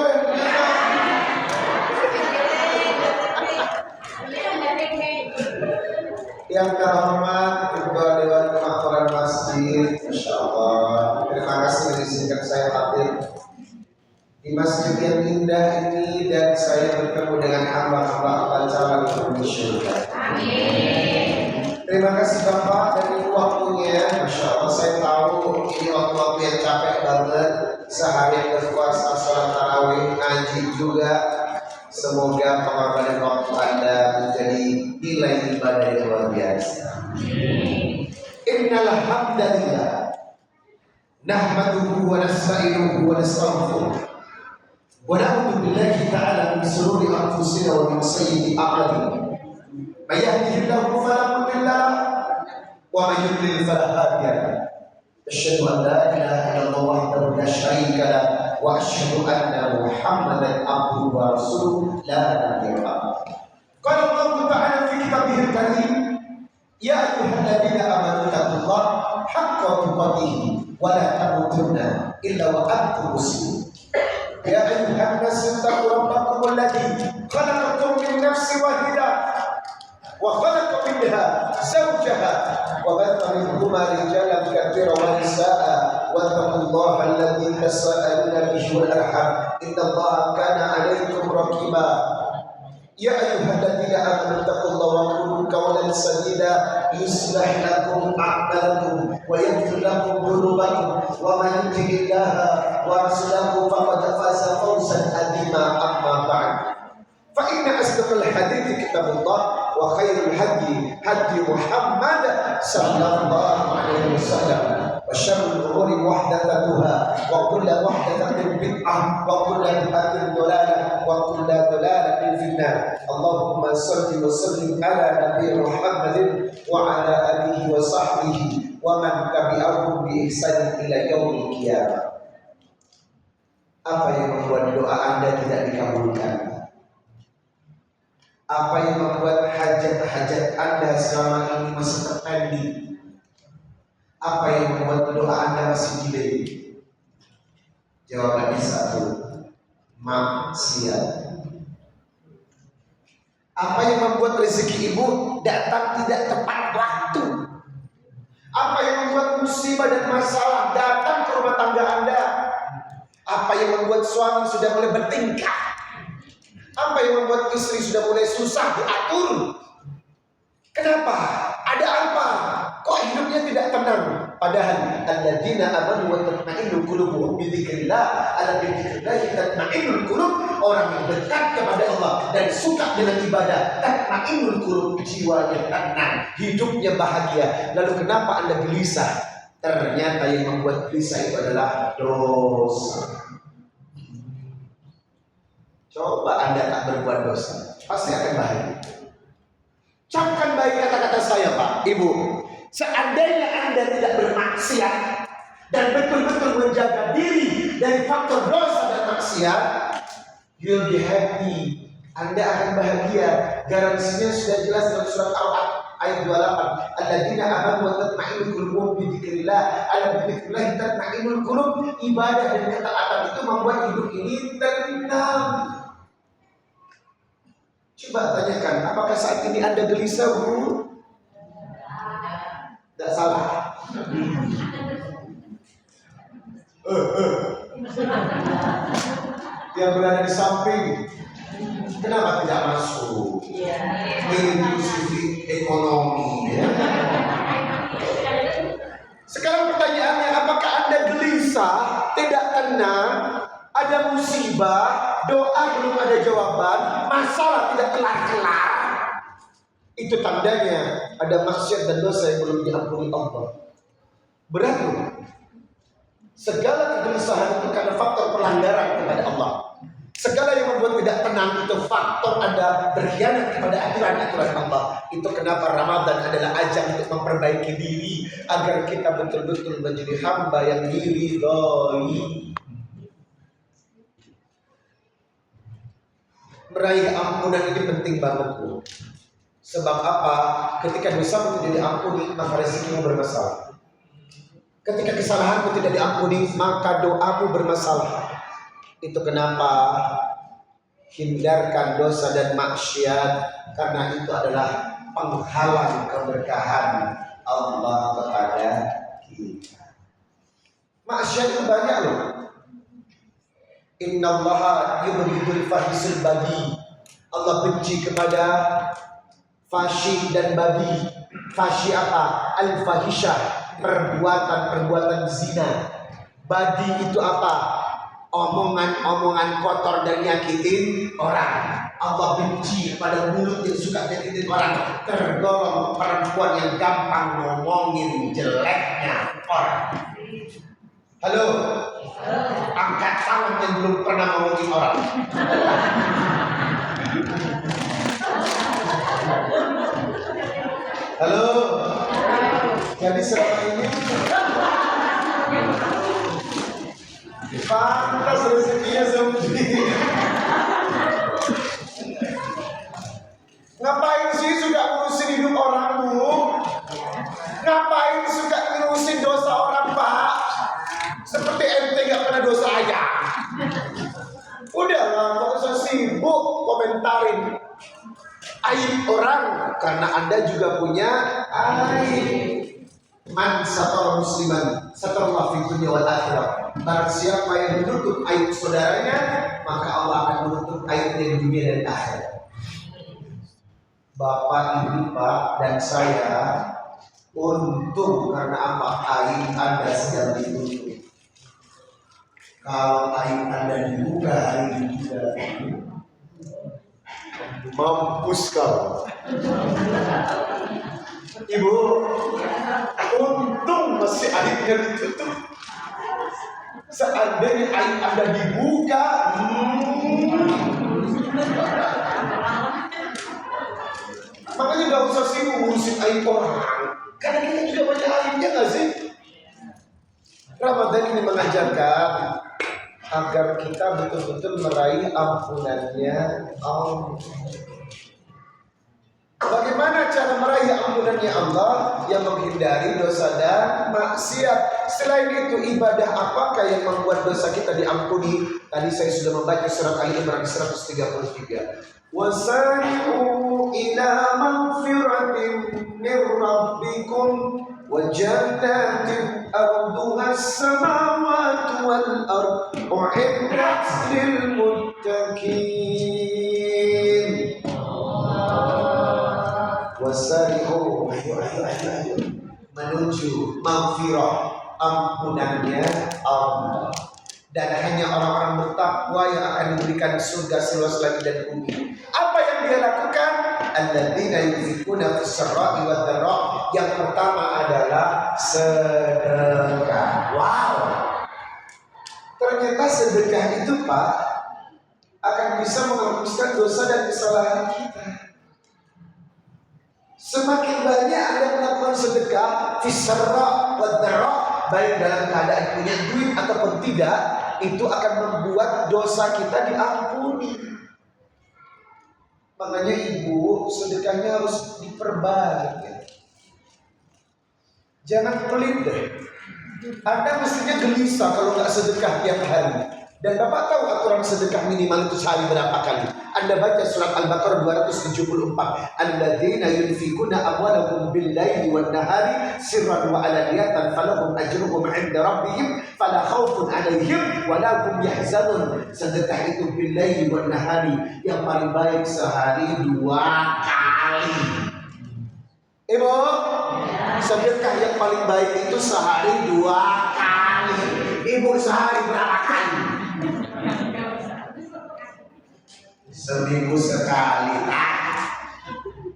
Yang terhormat Ketua Dewan Kemakmuran Masjid, Masya Allah. Terima kasih mengizinkan saya hadir di masjid yang indah ini dan saya bertemu dengan hamba-hamba Allah calon penghuni surga. Terima kasih Bapak dari waktunya, Masya Allah. Saya tahu ini waktu-waktu yang capek banget, seharian berpuasa, sholat tarawih, ngaji juga. Semoga pengorbanan waktu Anda menjadi nilai ibadah yang luar biasa. Innal hamdalillah nahmaduhu wa nasta'inuhu wa nastaghfiruh wa na'udzu billahi ta'ala min shururi anfusina wa min sayyi'ati a'malina. May yahdihillahu fala mudilla lahu wa may yudlil fala hadiya lahu. Asyhadu an la ilaha illallah wahdahu la syarika lahu wa asyhadu anna Muhammadan abduhu wa rasuluhu la nabiyya ba'dahu. Qala Allah ta'ala fi kitabihil karim, ya ayyuhalladzina amanu taqullaha haqqa tuqatih wa la tamutunna illa wa antum muslimun. Ya ayyuhan nasu taqu rabbakum alladzi khalaqakum min nafsin wahidah wa khalaqa minha zawjaha wa batha minhuma rijalan katsiran wa nisaa'a wattaqullaha alladzi tasaaluna bihi wal arham innallaha kana 'alaykum raqiba. Ya ayyuhalladzina amanu taqullaha wa qulu qawlan sadida yuslih lakum a'malakum wa yaghfir lakum dhunubakum wa man yuti'illaha wa rasulahu faqad faza fawzan 'azima. Amma ba'd, fa inna asdaqal hadithi kitabullah wa khairul hadi hadi Muhammad sallallahu alaihi wasallam wa syarrul umuri muhdatsatuha wa kullu muhdatsatin bid'ah wa kullu bid'atin dhalalah wa kullu dhalalatin finnar. Allahumma shalli wa sallim ala nabiyyina Muhammadin wa ala alihi wa sahbihi wa man tabi'ahum bi ihsan ila yaumil qiyamah. Apa yang membuat doa Anda tidak dikabulkan? Apa yang membuat hajat-hajat Anda selama ini masih terpending? Apa yang membuat doa Anda masih delay? Jawabannya satu, maksiat. Apa yang membuat rezeki ibu datang tidak tepat waktu? Apa yang membuat musibah dan masalah datang ke rumah tangga Anda? Apa yang membuat suami sudah mulai bertingkah? Apa yang membuat istri sudah mulai susah diatur? Kenapa? Ada apa? Kok hidupnya tidak tenang? Padahal alladzina amanu wa tatma'innu qulubuhum bi dzikrillah, ala bi dzikrillah tatma'innul qulub. Orang yang dekat kepada Allah dan suka dengan ibadah, tatma'innul qulub, jiwanya tenang, hidupnya bahagia. Lalu kenapa Anda gelisah? Ternyata yang membuat gelisah itu adalah dosa. Coba Anda tak berbuat dosa, pasti akan bahagia. Camkan baik kata-kata saya Pak, Ibu. Seandainya Anda tidak bermaksiat dan betul-betul menjaga diri dari faktor dosa dan maksiat, you'll be happy. Anda akan bahagia. Garansinya sudah jelas dalam surat Al-An'am ayat 28. Alladzina amanu wa tatma'innul qulubuhum bi dzikrillah, ala bi dzikrillah tatma'innul qulub. Ibadah dan ketaatan itu membuat hidup ini tenang. Coba tanyakan, apakah saat ini Anda gelisah, Bu? Tidak salah. Yang berada di samping, kenapa tidak masuk? Inklusi ekonomi. Ya? Sekarang pertanyaannya, apakah Anda gelisah, tidak tenang, ada musibah, doa belum ada jawaban, masalah tidak kelar-kelar? Itu tandanya ada maksiat dan dosa yang belum diampuni Allah. Berat loh. Segala kegelisahan itu karena faktor pelanggaran kepada Allah. Segala yang membuat tidak tenang itu faktor Anda berkhianat kepada aturan-aturan Allah. Itu kenapa Ramadan adalah ajang untuk memperbaiki diri agar kita betul-betul menjadi hamba yang diridhoi. Meraih ampunan ini penting banget, Bu. Sebab apa? Ketika dosamu tidak diampuni, maka rezekimu bermasalah. Ketika kesalahanmu tidak diampuni, maka doamu bermasalah. Itu kenapa hindarkan dosa dan maksiat, karena itu adalah penghalang keberkahan Allah kepada kita. Maksiat itu banyak loh. Innallaha yubghidul fahisul bagi. Allah benci kepada fashi dan babi. Fashi apa? Al-fahisyah, perbuatan zina. Badi itu apa? Omongan-omongan kotor dan nyakitin orang. Allah benci pada mulut yang suka nyakitin orang. Tergolong perempuan yang gampang ngomongin jeleknya orang. Halo? Angkat tangan yang belum pernah ngomongin orang. Halo? Jadi selama ini pantas rezekinya sempit. Ngapain sih suka ngurusin hidup orang, Bu? Ngapain suka ngurusin dosa orang, Pak? Seperti ente gak pernah dosa aja. Udahlah, gak usah sibuk komentarin aib orang, karena Anda juga punya aib. Man satara musliman satarallahu fid dunya wal akhirah. Barang siapa yang menutup aib saudaranya, maka Allah akan menutup aibnya di dunia dan akhirat. Bapak, Ibu, Pak, dan saya untung karena apa? Aib Anda sedang ditutup. Kalau aib Anda dibuka hari ini juga, mampus kau. Ibu, untung masih aibnya ditutup. Seandainya aib Anda dibuka, makanya gak usah sibuk ngurusin aib orang, karena kita juga banyak aibnya gak sih? Ramadan ini mengajarkan agar kita betul-betul meraih ampunannya Allah. Bagaimana cara meraih ampunannya Allah? Yang menghindari dosa dan maksiat. Selain itu, ibadah apakah yang membuat dosa kita diampuni? Tadi saya sudah membaca surat Ali Imran 133. Wasari'u ila magfiratin min rabbikum wa jannatin arduha as-samawati wal ardu u'iddat lil muttaqin. Wasari'u, ayo menuju maghfirah, ampunannya Allah. Dan hanya orang-orang bertakwa yang akan diberikan surga seluas langit dan bumi. Apa yang dia lakukan? Alladzina yunfiquna fis-sarra'i wad-dharra. Yang pertama adalah sedekah. Wow. Ternyata sedekah itu, Pak, akan bisa menghapuskan dosa dan kesalahan kita. Semakin banyak Anda melakukan sedekah fis-sarra' wad-dharra, baik dalam keadaan punya duit ataupun tidak, itu akan membuat dosa kita diampuni. Makanya Ibu, sedekahnya harus diperbanyak. Jangan pelit deh. Anda mestinya gelisah kalau nggak sedekah tiap hari. Dan Bapak tahu aturan sedekah minimal itu sehari berapa kali? Anda baca surat Al-Baqarah 274. Alladzina yunfikuna amwalahum bil-laili wan-nahari sirran wa alaniyatan falahum ajruhum 'inda rabbihim fala khaufun 'alaihim wa la hum yahzanun. Sedekah itu bil-laili wan-nahari, yang paling baik sehari 2 kali. Ibu, sedekah yang paling baik itu sehari 2 kali. Ibu sehari berapa kali? Seminggu sekali,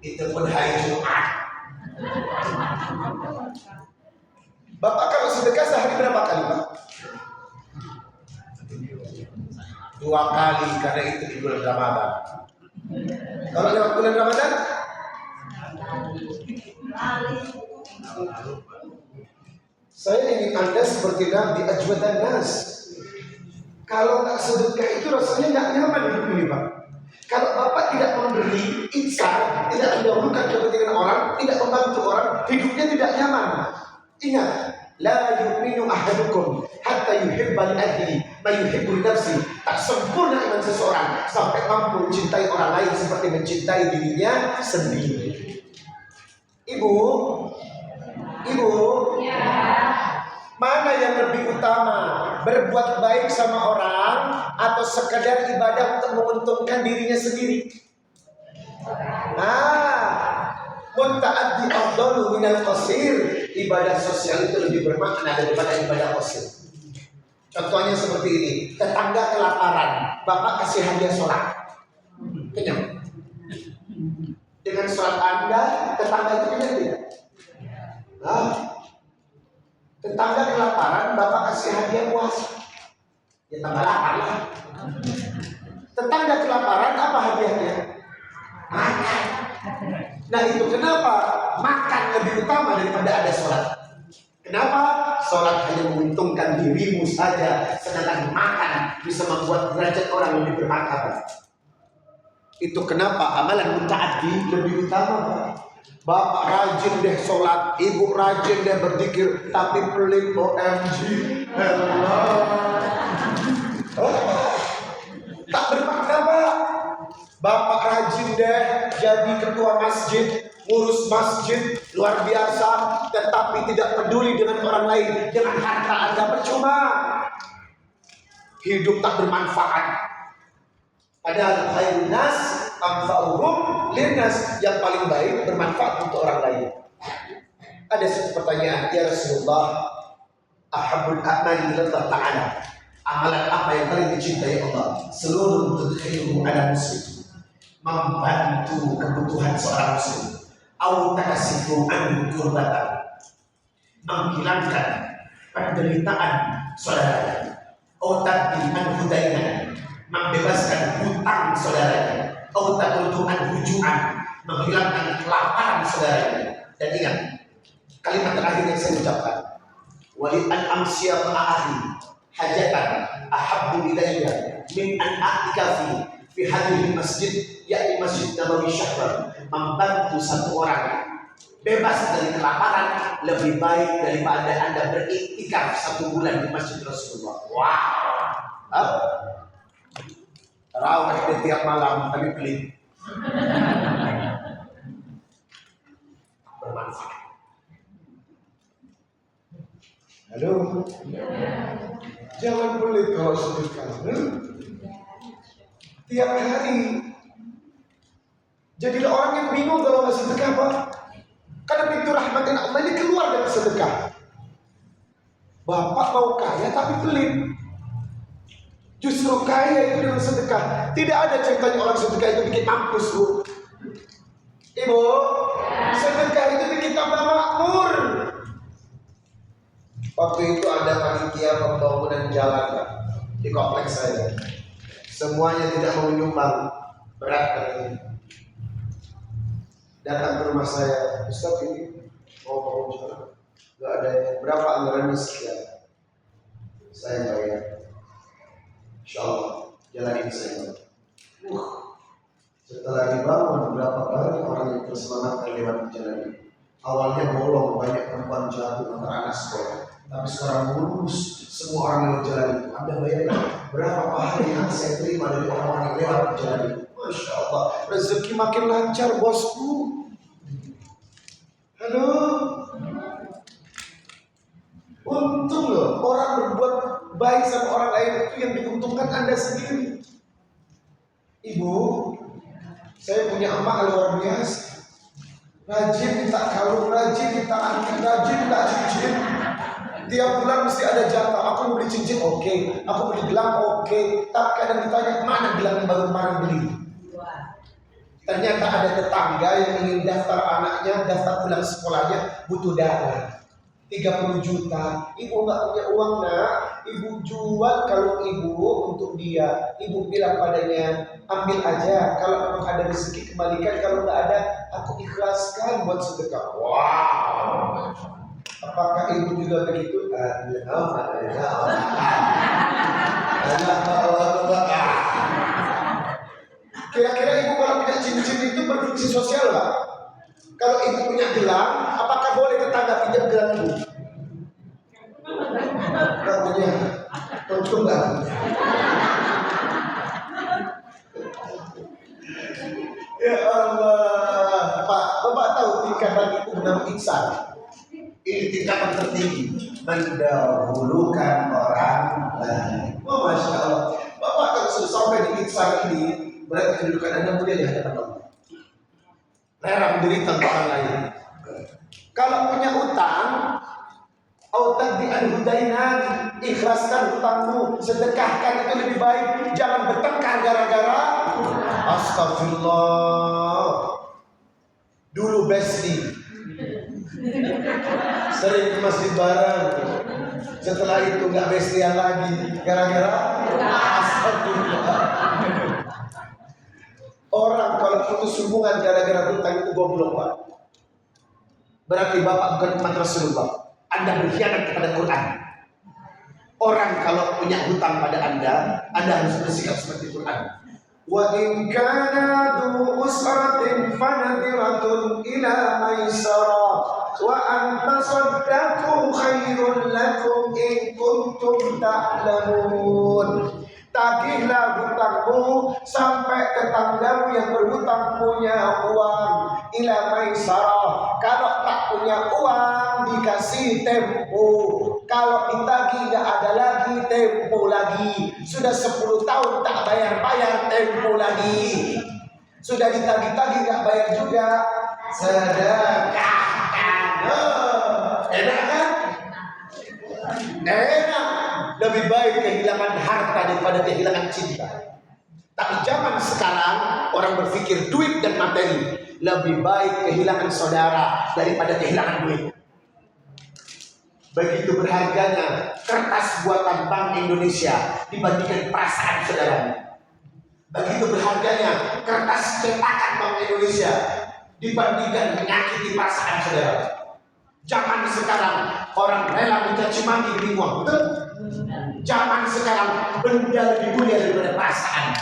itu pun hari Jumat. Bapak kalau sedekah sehari berapa kali, Pak? 2 2 kali karena itu di bulan Ramadan. Kalau lewat bulan Ramadan, saya ingin Anda seperti Nabi Ajwadan Nas. Kalau nggak sedekah itu rasanya nggak nyaman hidup ini, Pak. Kalau Bapak tidak memberi ihsan, tidak mendahulukan kepentingan orang, tidak membantu orang, hidupnya tidak nyaman. Ingat, la yu'minu ahadukum hatta yuhibba li akhihi ma yuhibbu li nafsihi. Tak sempurna iman seseorang sampai mampu mencintai orang lain seperti mencintai dirinya sendiri. Ibu, ya. Mana yang lebih utama, berbuat baik sama orang atau sekadar ibadah untuk menguntungkan dirinya sendiri? Munta'addi afdalu minal qasir. Ibadah sosial itu lebih bermakna daripada ibadah qasir. Contohnya seperti ini, tetangga kelaparan, Bapak kasih hadiah sholat, kenyang. Dengan sholat Anda, tetangga itu kenyang tidak? Tetangga kelaparan, Bapak kasih hadiah puasa, ya tambah lapar lah. Tetangga kelaparan, apa hadiahnya? Makan. Nah itu kenapa makan lebih utama daripada ada sholat? Kenapa? Sholat hanya menguntungkan dirimu saja, sedangkan makan bisa membuat derajat orang lebih bermartabat. Itu kenapa amalan mutaaddi lebih utama, Pak. Bapak rajin deh sholat, ibu rajin deh berzikir, tapi pelit OMG. Tak bermakna, Pak. Bapak rajin deh jadi ketua masjid, ngurus masjid luar biasa, tetapi tidak peduli dengan orang lain, dengan harta Anda percuma. Hidup tak bermanfaat. Padahal khairun nas anfa'uhum linnas, yang paling baik bermanfaat untuk orang lain. Ada satu pertanyaan, ya Rasulullah, ahabbul a'mali ilallah ta'ala, amalan apa yang paling dicintai Allah? Seluruh ilmu ada muslim, membantu kebutuhan seorang muslim, au takasifu anhu kurbatan, menghilangkan penderitaan saudaranya, au taqdi anhu dainan, membebaskan hutang saudaranya, au taqudu anhu ju'an, menghilangkan kelaparan saudaranya. Dan ingat kalimat terakhir yang saya ucapkan, wali an amsya ma'ahi hajatan ahabbu ilayya min an a'tikafi fi hadhihi masjid, yakni Masjid Nabawi Syahran. Membantu satu orang bebas dari kelaparan lebih baik daripada Anda beriktikaf 1 bulan di Masjid Rasulullah. Wow. Tarawih tiap malam tapi pelit. Bermanfaat. Halo. Jangan pelit kalau sedekah. Tiap hari. Jadilah orang yang bingung kalau nggak sedekah, Pak. Karena pintu rahmatin Allah ini keluar dari sedekah. Bapak mau kaya tapi pelit. Justru kaya itu dengan sedekah. Tidak ada ceritanya orang sedekah itu bikin mampus, Bu. Ibu, sedekah itu bikin tambah makmur. Waktu itu ada panitia pembangunan jalan, Pak, di kompleks saya. Semuanya tidak mau menyumbang, berat katanya. Datang ke rumah saya, Ustaz ini mau bangun jalan, nggak ada. Berapa anggarannya? Sekian. Saya bayar. Insya Allah jalan ini saya bangun. Setelah dibangun berapa kali orang yang terselamatkan lewat jalan ini. Awalnya bolong, banyak perempuan jatuh antara anak sekolah. Tapi sekarang mulus, semua orang lewat jalan itu. Anda bayangkan berapa pahala yang saya terima dari orang-orang yang lewat jalan itu. Masya Allah, rezeki makin lancar, bosku. Halo. Untung loh, orang berbuat baik sama orang lain itu yang diuntungkan Anda sendiri. Ibu, saya punya emak luar biasa. Rajin minta kalung, rajin minta anting, rajin minta cincin. Tiap bulan mesti ada jatah. Aku mau beli cincin, oke. Aku beli gelang, oke. Tapi kadang ditanya, mana gelang yang baru kemarin beli? Ternyata ada tetangga yang ingin daftar anaknya, daftar pulang sekolahnya, butuh dana 30 juta. Ibu nggak punya uang, nak. ibu jual kalau ibu untuk dia, ibu bilang padanya ambil aja, kalau memang ada rezeki kembalikan, kalau nggak ada aku ikhlaskan buat sedekah. Wow, apakah ibu juga begitu? Kira-kira ibu kalau punya cincin itu berfungsi sosial nggak? Kalau ibu punya gelang, apakah boleh tetangga pinjam gelang ibu? Nggak punya, untung nggak punya. Ya Allah, Pak, Bapak tahu tingkatan itu bernama ihsan. Ini tingkatan tertinggi, mendahulukan orang lain. Oh, Masya Allah. Bapak kalau sudah sampai di ihsan ini, berarti kedudukan Anda mulia di hadapan Allah. Rela menderita untuk orang lain. Kalau punya utang, autak di al-hudainan, ikhlaskan hutangmu, sedekahkan itu lebih baik. Jangan bertengkar gara-gara astagfirullah. Dulu besti sering ke masjid bareng, setelah itu nggak bestian lagi gara-gara astagfirullah. Orang kalau putus hubungan gara-gara hutang itu goblok, Pak. Berarti Bapak bukan umat Rasulullah. Anda berkhianat kepada Quran. Orang kalau punya hutang pada Anda harus bersikap seperti Quran. Wa in kana du usratin fanadiratun ila maisara wa an tasaddaqu khairul lakum in kuntum ta'lamun. Tagihlah hutangmu sampai tetanggamu yang berhutang punya uang ila maisarah. Kalau tak punya uang dikasih tempo. Kalau ditagih gak ada lagi, tempo lagi. Sudah 10 tahun tak bayar-bayar, tempo lagi. Sudah ditagih-tagih gak bayar juga, sedekahkan. Enak kan? Enak. Lebih baik kehilangan harta daripada kehilangan cinta. Tapi zaman sekarang orang berpikir duit dan materi. Lebih baik kehilangan saudara daripada kehilangan duit. Begitu berharganya kertas buatan Bank Indonesia dibandingkan perasaan saudaranya. Begitu berharganya kertas cetakan Bank Indonesia dibandingkan menyakiti perasaan saudara. Zaman sekarang orang rela mencaci maki demi uang, betul? Zaman sekarang benda lebih mulia daripada perasaan.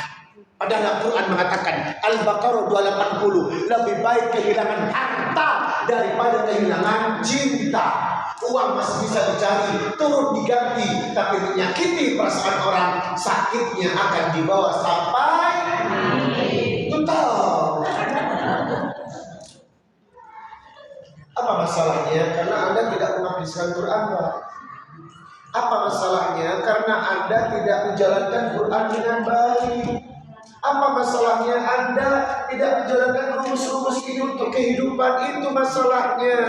Padahal Al-Quran mengatakan Al-Baqarah 280, lebih baik kehilangan harta daripada kehilangan cinta. Uang masih bisa dicari, turun diganti, tapi menyakiti perasaan orang, sakitnya akan dibawa sampai total. Apa masalahnya? Karena Anda tidak menghabiskan Quran, Pak. Apa masalahnya? Karena Anda tidak menjalankan Quran dengan baik. Apa masalahnya? Anda tidak menjalankan rumus-rumus ini untuk kehidupan. Itu masalahnya.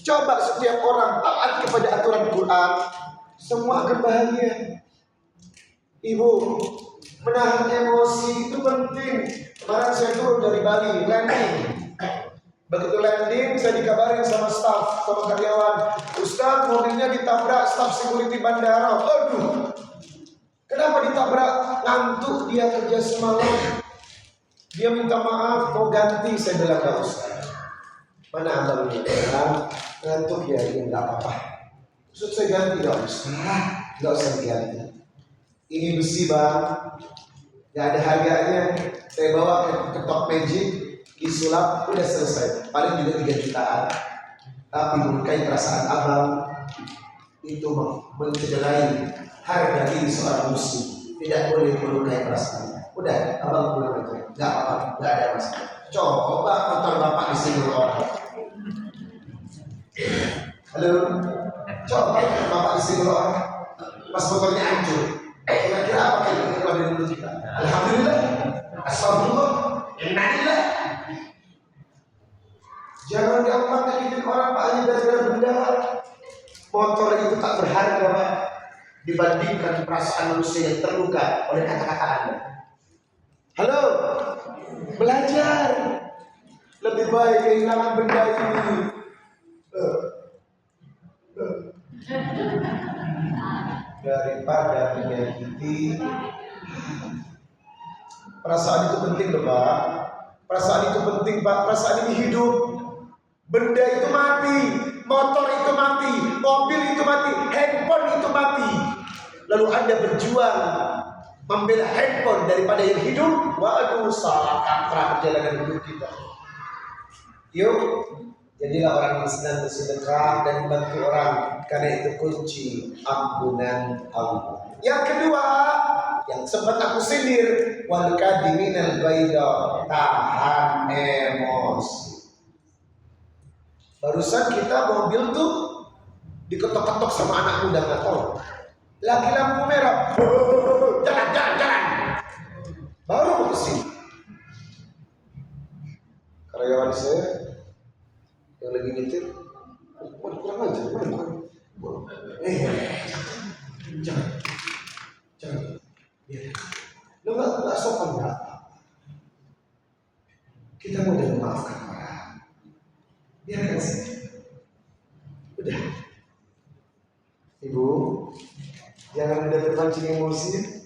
Coba setiap orang taat kepada aturan Quran, semua akan bahagia. Ibu, menahan emosi itu penting. Kemarin saya turun dari Bali, landing. Begitu landing, saya dikabarin sama staf, sama karyawan, Ustaz, mobilnya ditabrak staf security bandara. Aduh, kenapa ditabrak? Ngantuk dia kerja semalam. Dia minta maaf, mau ganti. Saya bilang, gak usah. Mana abangnya? Ngantuk ya, dia nggak apa-apa. Maksud saya ganti, gak usah diganti. Ini besi, Bang, nggak ada harganya. Saya bawa ke Top Magic, disulap, udah selesai. Paling juga 3 jutaan. Tapi melukai perasaan abang itu mencederai harga diri seorang muslim. Tidak boleh melukai perasaan. Udah, abang pulang aja. Nggak apa-apa, nggak ada masalah. Coba motor bapak disinggung orang. Halo, coba bapak disinggung orang. Pas motornya hancur, kira-kira apa yang keluar dari mulut kita? Alhamdulillah, astagfirullah, innalillah. Jangan diampang-ampangin orang, Pak, hanya gara-gara benda. Motor itu tak berharga, Pak, dibandingkan perasaan manusia yang terluka oleh kata-kata Anda. Halo, belajar. Lebih baik kehilangan benda ini. daripada menyakiti. Perasaan itu penting loh Pak. Perasaan itu penting Pak. Perasaan ini hidup. Benda itu mati, motor itu mati, mobil itu mati, handphone itu mati. Lalu Anda berjuang membela handphone daripada yang hidup. Waduh, salah kaprah perjalanan hidup kita. Yuk, jadilah orang yang senang bersedekah dan membantu orang, karena itu kunci ampunan Allah. Yang kedua, yang sempat aku sindir, wal kadiminal baida, tahan emosi. Barusan kita mobil tuh diketok-ketok sama anak muda nggak tahu. Lagi lampu merah, jalan. Baru mau kesini. Karyawan saya yang lagi nyetir, kurang aja, jangan. Ya. Lo nggak sopan berapa? Kita mau memaafkan orang. Biarkan saja. Udah. Ibu, jangan ada terpancing emosi.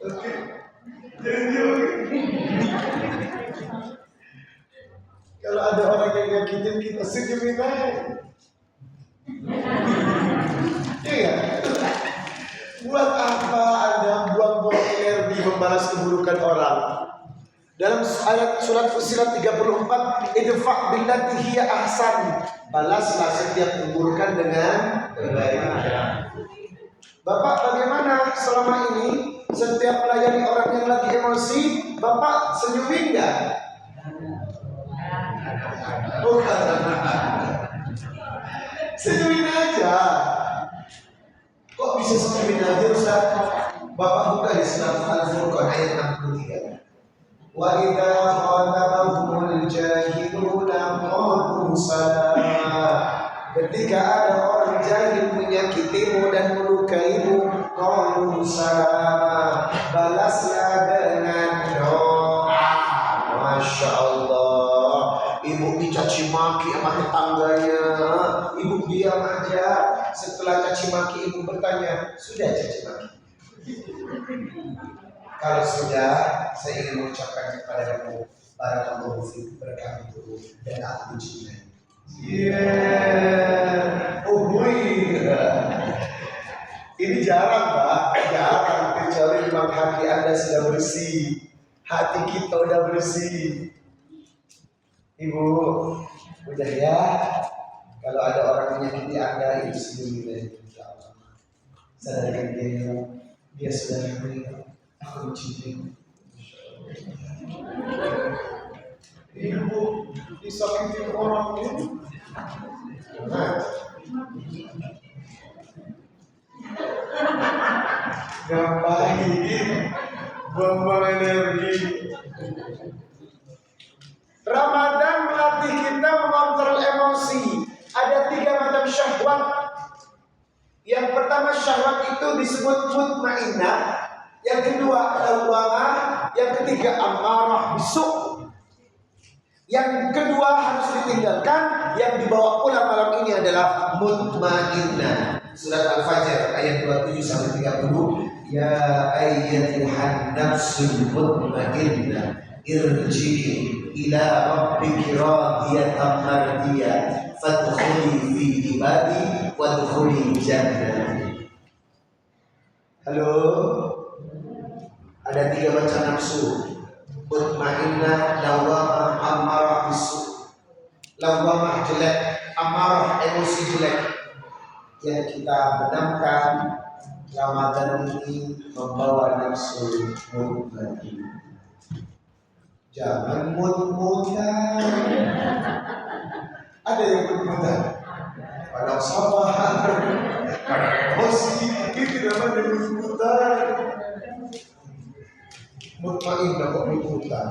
Oke. Kalau ada orang yang nyakitin kita, senyumin aja. Iya. Buat apa Anda buang-buang energi membalas keburukan orang? Dalam ayat surat Fussilat 34, idfa' billati hiya ahsan. Balaslah setiap keburukan dengan kebaikan. Bapak bagaimana selama ini setiap melayani orang yang lagi emosi, Bapak senyumin enggak? Bukan. Senyumin aja. Kok bisa senyumin aja Ustaz? Bapak buka di surat Al-Furqan ayat 63. Wa idza khatabahumul jahiluna qalu salama. Ketika ada orang jahil menyakitimu dan melukaimu, qalu salama, balaslah dengan doa. Masya Allah. Ibu dicaci maki sama tetangganya, ibu diam aja. Setelah caci maki, ibu bertanya, sudah caci maki? Kalau sudah, saya ingin mengucapkan kepada kamu, barakallahu fiik, berkah itu dan aku cintai. Ini jarang Pak, jarang, kecuali memang hati Anda sudah bersih, hati kita sudah bersih. Ibu, udah ya. Kalau ada orang menyakiti Anda, itu sendiri dari Allah. Sadarkan dia sudah meninggal. Aku mencintai. Ibu disakiti orang ini. Ngapain? Buang-buang energi. Ramadan melatih kita mengontrol emosi. Ada 3 macam syahwat. Yang pertama syahwat itu disebut mutmainnah. Yang kedua lawamah. Yang ketiga amarah bisu. Yang kedua harus ditinggalkan. Yang dibawa pulang malam ini adalah mutmainnah. Surat Al-Fajr ayat 27 sampai 30. Ya ayyatuhan nafsul mutmainnah, irji'i ila rabbiki radiyatan mardiyah, fadkhuli fi ibadi wadkhuli jannati. Halo. Ada 3 macam nafsu. Mutmainnah, lawamah, amarah bisu. Lawamah jelek, amarah emosi jelek. Yang kita benamkan Ramadan ini membawa nafsu mutmainnah. Jangan mut-mutan. Ada yang mut-mutan. Pada sabar, pada emosi, itu namanya mut-mutan. Mutmainnah kok mut-mutan.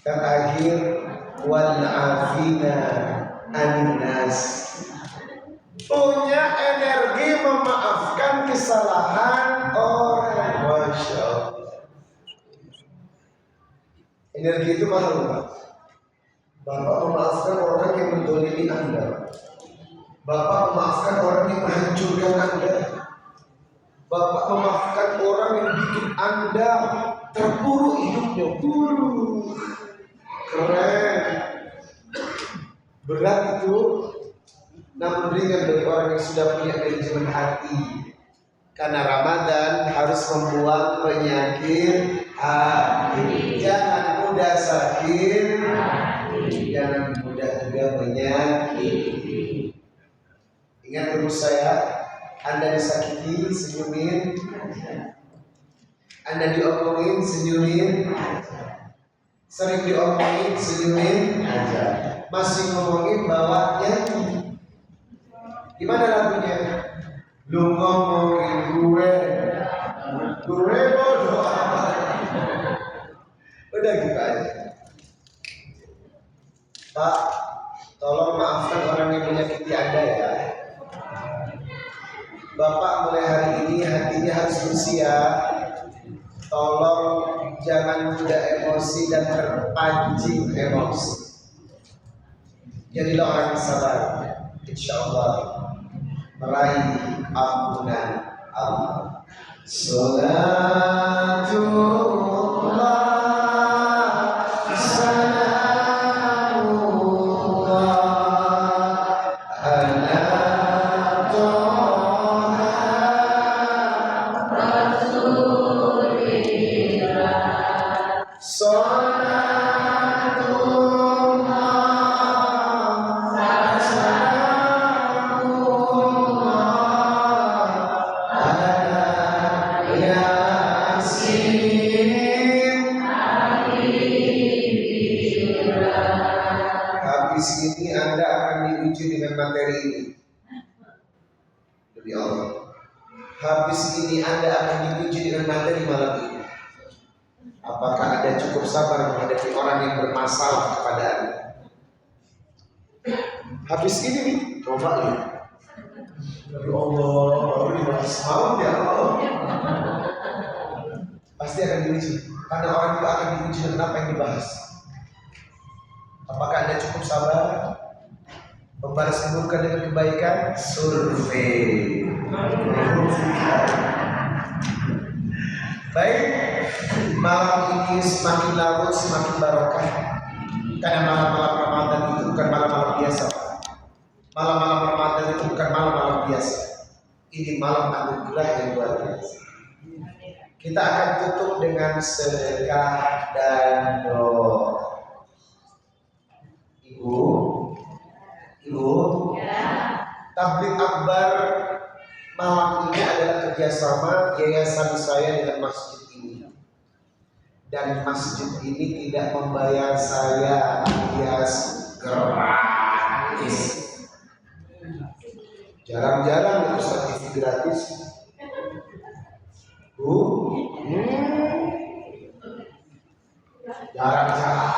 Terakhir wal afina anin nas. Punya energi memaafkan kesalahan orang. Masya Allah. Energi itu mahal Pak. Bapak memaafkan orang yang mendolimi Anda. Bapak memaafkan orang yang menghancurkan Anda. Bapak memaafkan orang yang bikin Anda terpuruk hidupnya. Keren. Berat itu, namun ringan bagi orang yang sudah punya manajemen hati. Karena Ramadan harus membuang penyakit hati. Jangan mudah sakit, jangan mudah juga menyakiti. Ingat rumus saya, Anda disakiti, senyumin. Anda diomongin, senyumin. Sering diomongin, senyumin aja. Masih ngomongin, bawa nyanyi. Gimana lagunya? Lu ngomongin gue bodoh amat. Udah gitu aja. Pak, tolong maafkan orang yang menyakiti Anda ya. Bapak mulai hari ini hatinya harus bersih ya. Tolong jangan mudah emosi dan terpancing emosi. Jadilah orang yang sabar. Insya Allah meraih ampunan Allah. Salatullah salamullah ala Toha Rasulillah. Habis ini Anda akan diuji dengan materi ini. Demi Allah. Habis ini Anda akan diuji dengan materi malam ini. Apakah Anda cukup sabar menghadapi orang yang bermasalah kepada Anda? Habis ini nih, coba lihat. Ya Allah, baru dibahas malam ya Allah. Pasti akan diuji. Karena orang itu akan diuji dengan apa yang dibahas. Apakah Anda cukup sabar membalas keburukan dengan kebaikan? Survei. Baik, malam ini semakin larut semakin barokah. Karena malam-malam Ramadan itu bukan malam-malam biasa. Malam-malam Ramadan itu bukan malam-malam biasa. Ini malam anugerah yang luar biasa. Kita akan tutup dengan sedekah dan doa. Ibu, tabligh akbar malam ini adalah kerjasama yayasan saya dengan masjid ini. Dan masjid ini tidak membayar saya alias gratis. Jarang-jarang Ustaz TV gratis. Jarang-jarang.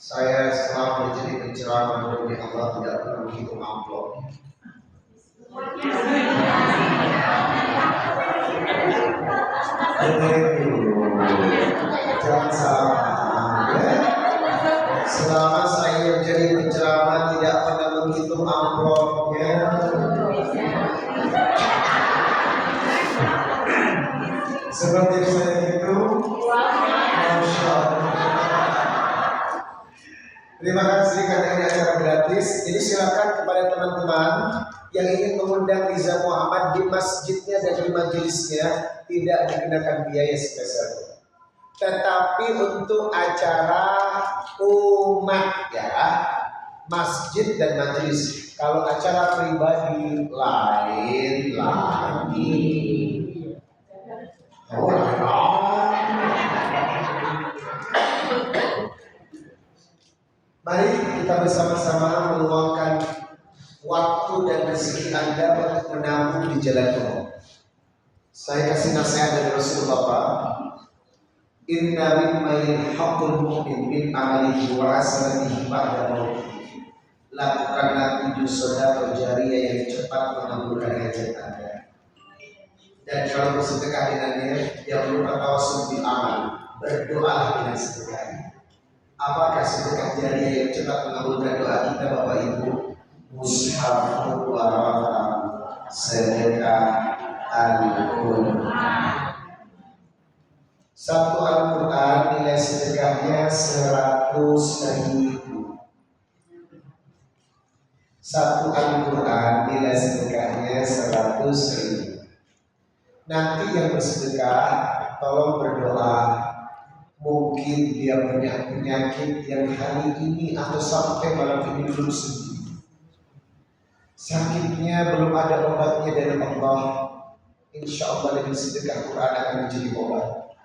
Saya selama menjadi penceramah demi Allah tidak pernah menghitung amplop. Jangan salah ya. Selama saya menjadi penceramah tidak pernah menghitung amplopnya. Seperti saya itu, Masya Allah. Terima kasih karena ini acara gratis. Jadi silakan kepada teman-teman yang ingin mengundang Riza Muhammad di masjidnya dan di majelisnya tidak dikenakan biaya spesial. Tetapi untuk acara umat ya, masjid dan majelis. Kalau acara pribadi lain lagi. Mari kita bersama-sama meluangkan waktu dan rezeki Anda untuk menabung di jalan Allah. Saya kasih nasihat dari Rasulullah Pak. Inna mimma yalhaqul mu'min min amalihi wa hasanatihi ba'da mautihi. Lakukanlah 7 sedekah jariyah yang cepat mengabulkan hajat Anda. Dan kalau bersedekah dengannya, yang berupa tawasul bil amal, berdoalah dengan sedekahnya. Apakah sedekah jariah yang cepat mengabulkan doa kita Bapak Ibu? Mushafun warafah, sedekah Al-Quran. Satu Al-Quran nilai sedekahnya 100.000. Satu Al-Quran nilai sedekahnya 100.000. Nanti yang bersedekah tolong berdoa. Mungkin dia punya penyakit yang hari ini atau sampai malam ini belum sembuh. Sakitnya belum ada obatnya dari Allah. Insya Allah dengan sedekah Quran akan menjadi obat.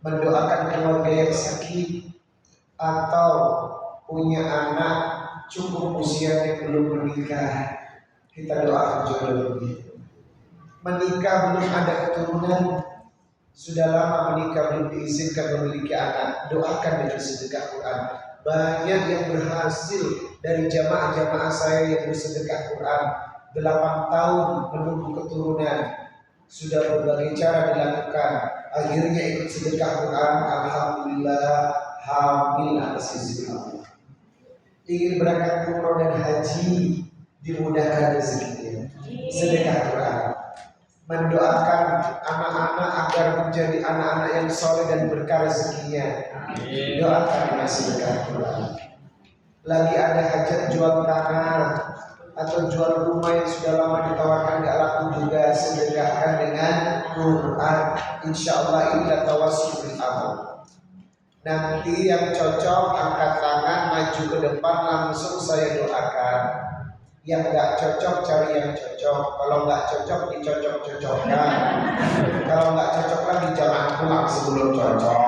Mendoakan keluarga yang sakit atau punya anak cukup usianya belum menikah, kita doakan jodohnya. Menikah belum ada keturunan, sudah lama menikah belum diizinkan memiliki anak, doakan dengan sedekah Quran. Banyak yang berhasil dari jamaah-jamaah saya yang bersedekah Quran 8 tahun menunggu keturunan. Sudah berbagai cara dilakukan, akhirnya ikut sedekah Quran. Alhamdulillah hamil atas izin Allah. Ingin berangkat umroh dan haji, dimudahkan rezekinya. Sedekah Quran. Mendoakan anak-anak agar menjadi anak-anak yang soleh dan berkah rezekinya. Doakan dengan sedekah Quran. Lagi ada hajat jual tanah atau jual rumah yang sudah lama ditawarkan gak laku juga, sedekahkan dengan Quran. Insya Allah inilah tawassul bil amal. Nanti yang cocok angkat tangan maju ke depan, langsung saya doakan. Yang nggak cocok cari yang cocok. Kalau nggak cocok dicocok-cocokkan. Kalau nggak cocok lagi jangan pulang sebelum cocok.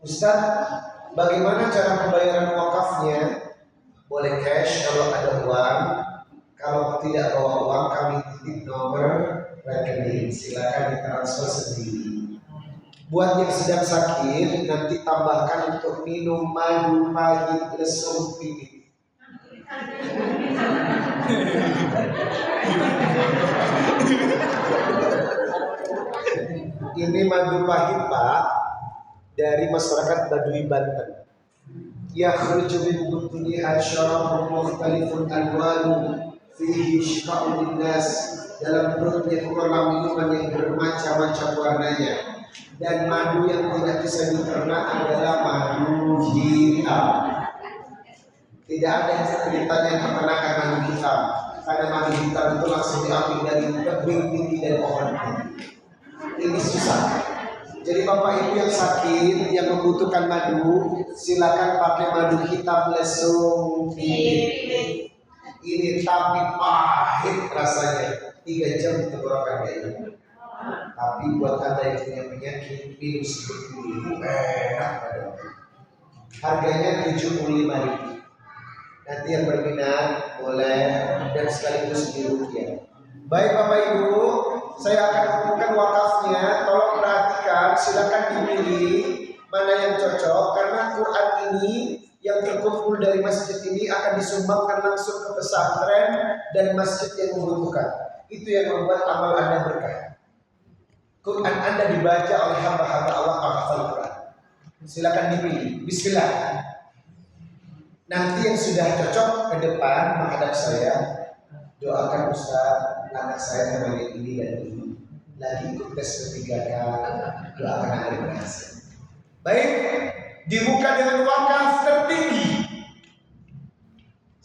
Ustaz, bagaimana cara pembayaran wakafnya? Boleh cash kalau ada uang. Kalau tidak bawa uang, kami titip nomor rekening. Silakan ditransfer sendiri. Buat yang sedang sakit, nanti tambahkan untuk minum madu pahit lesung pipit. Ini madu pahit Pak, dari masyarakat Baduy Banten. Yakhruju min butuniha syarabun mukhtalifun alwanu fihi syifa'un linnas. Dalam perutnya keluar minuman yang bermacam-macam warnanya. Dan madu yang tidak bisa diternak adalah madu hitam. Tidak ada ceritanya yang peternakan madu hitam, karena madu hitam itu langsung diambil dari tebing tinggi dan pohon. Ini susah. Jadi Bapak Ibu yang sakit, yang membutuhkan madu, silakan pakai madu hitam lesung pipit. Ini tapi pahit rasanya, 3 jam tenggorokan kayak ini. Tapi buat Anda yang punya penyakit, minum seperti ini enak banget. Harganya 75.000. Nanti yang berminat boleh, dan sekaligus dirupiah. Baik Bapak Ibu, saya akan umumkan wakafnya. Tolong perhatikan, silakan dipilih mana yang cocok, karena Quran ini yang terkumpul dari masjid ini akan disumbangkan langsung ke pesantren dan masjid yang membutuhkan. Itu yang membuat amal Anda berkah. Quran Anda dibaca oleh hamba-hamba Allah penghafal Quran. Silakan dipilih. Bismillah. Nanti yang sudah cocok ke depan menghadap saya, doakan Ustaz, anak saya namanya ini dan ini. Lagi ikut tes ketiga doakan agar berhasil. Baik, dibuka dengan wakaf tertinggi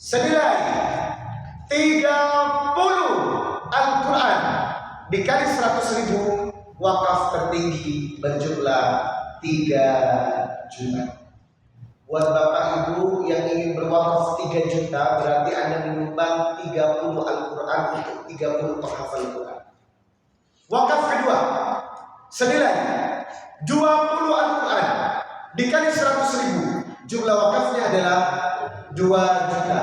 senilai 30 Al-Quran dikali 100.000. Wakaf tertinggi berjumlah 3 juta. Buat Bapak Ibu yang ingin berwakaf 3 juta, berarti Anda menyumbang 30 Al-Quran untuk 30 penghafal Quran. Wakaf kedua senilai 20 Al-Quran dikali 100.000. Jumlah wakafnya adalah 2 juta.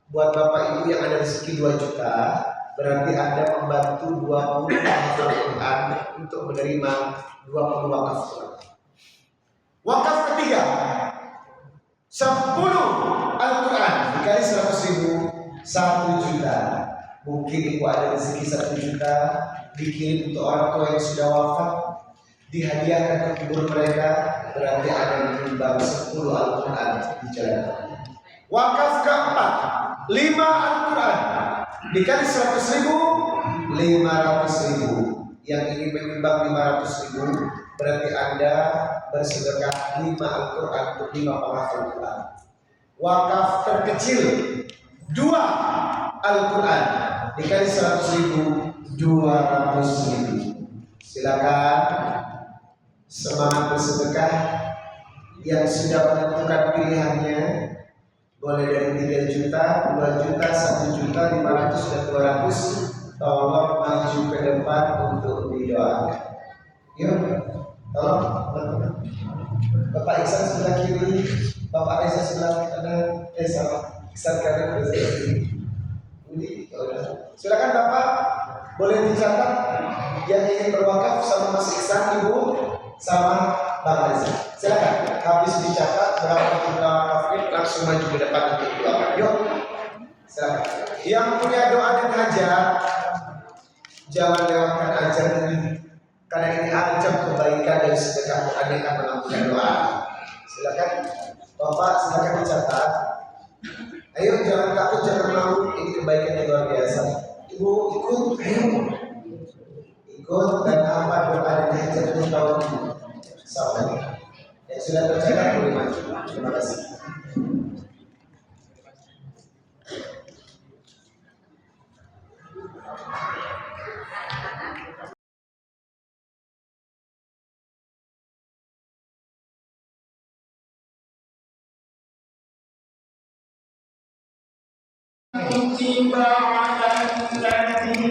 Buat Bapak Ibu yang ada rezeki 2 juta, berarti Anda membantu 20 penghafal Quran untuk menerima 20 wakaf Quran. Wakaf ketiga 10 Al-Quran dikali 100.000, 1 juta. Mungkin Ibu ada rezeki 1 juta, dikirim untuk orang tua yang sudah wafat, dihadiahkan ke kubur mereka, berarti ada yang menyumbang 10 Al-Quran di jalan. Wakaf keempat, 5 Al-Quran dikali 100.000, 500.000. Yang ingin menyumbang 500.000, berarti Anda bersedekah 5 Al-Quran untuk 5 penghafal Quran. Wakaf terkecil 2 Al-Quran dikali 100.000, 200.000. Silakan semangat bersedekah. Yang sudah menentukan pilihannya boleh dari 3 juta, 2 juta, 1 juta, 500 dan 200. Tolong maju ke depan untuk didoakan. Yuk, tolong teman-teman. Bapak Iksan sebelah kiri, Bapak Reza sebelah kanan, Iksan kanan, Reza kiri. Silakan Bapak, boleh dicatat yang ingin berwakaf sama Mas Iksan, Ibu, sama Bang Reza. Silakan, habis dicatat berapa jumlah wakafnya, langsung maju ke depan untuk doakan. Yuk, silakan. Yang punya doa dan hajat, jangan lewatkan ajar ini, karena ini ajab kebaikan dari sedekah Quran yang akan mengampunkan doa. Silakan, Bapak, silakan dicatat. Ayo, jangan takut, jangan malu, ini kebaikan yang luar biasa. Ibu ikut, ayo ikut dan apa doa dan hajat di tahun ini. Sahabat yang sudah tercatat boleh maju. Terima kasih. كتب على الذين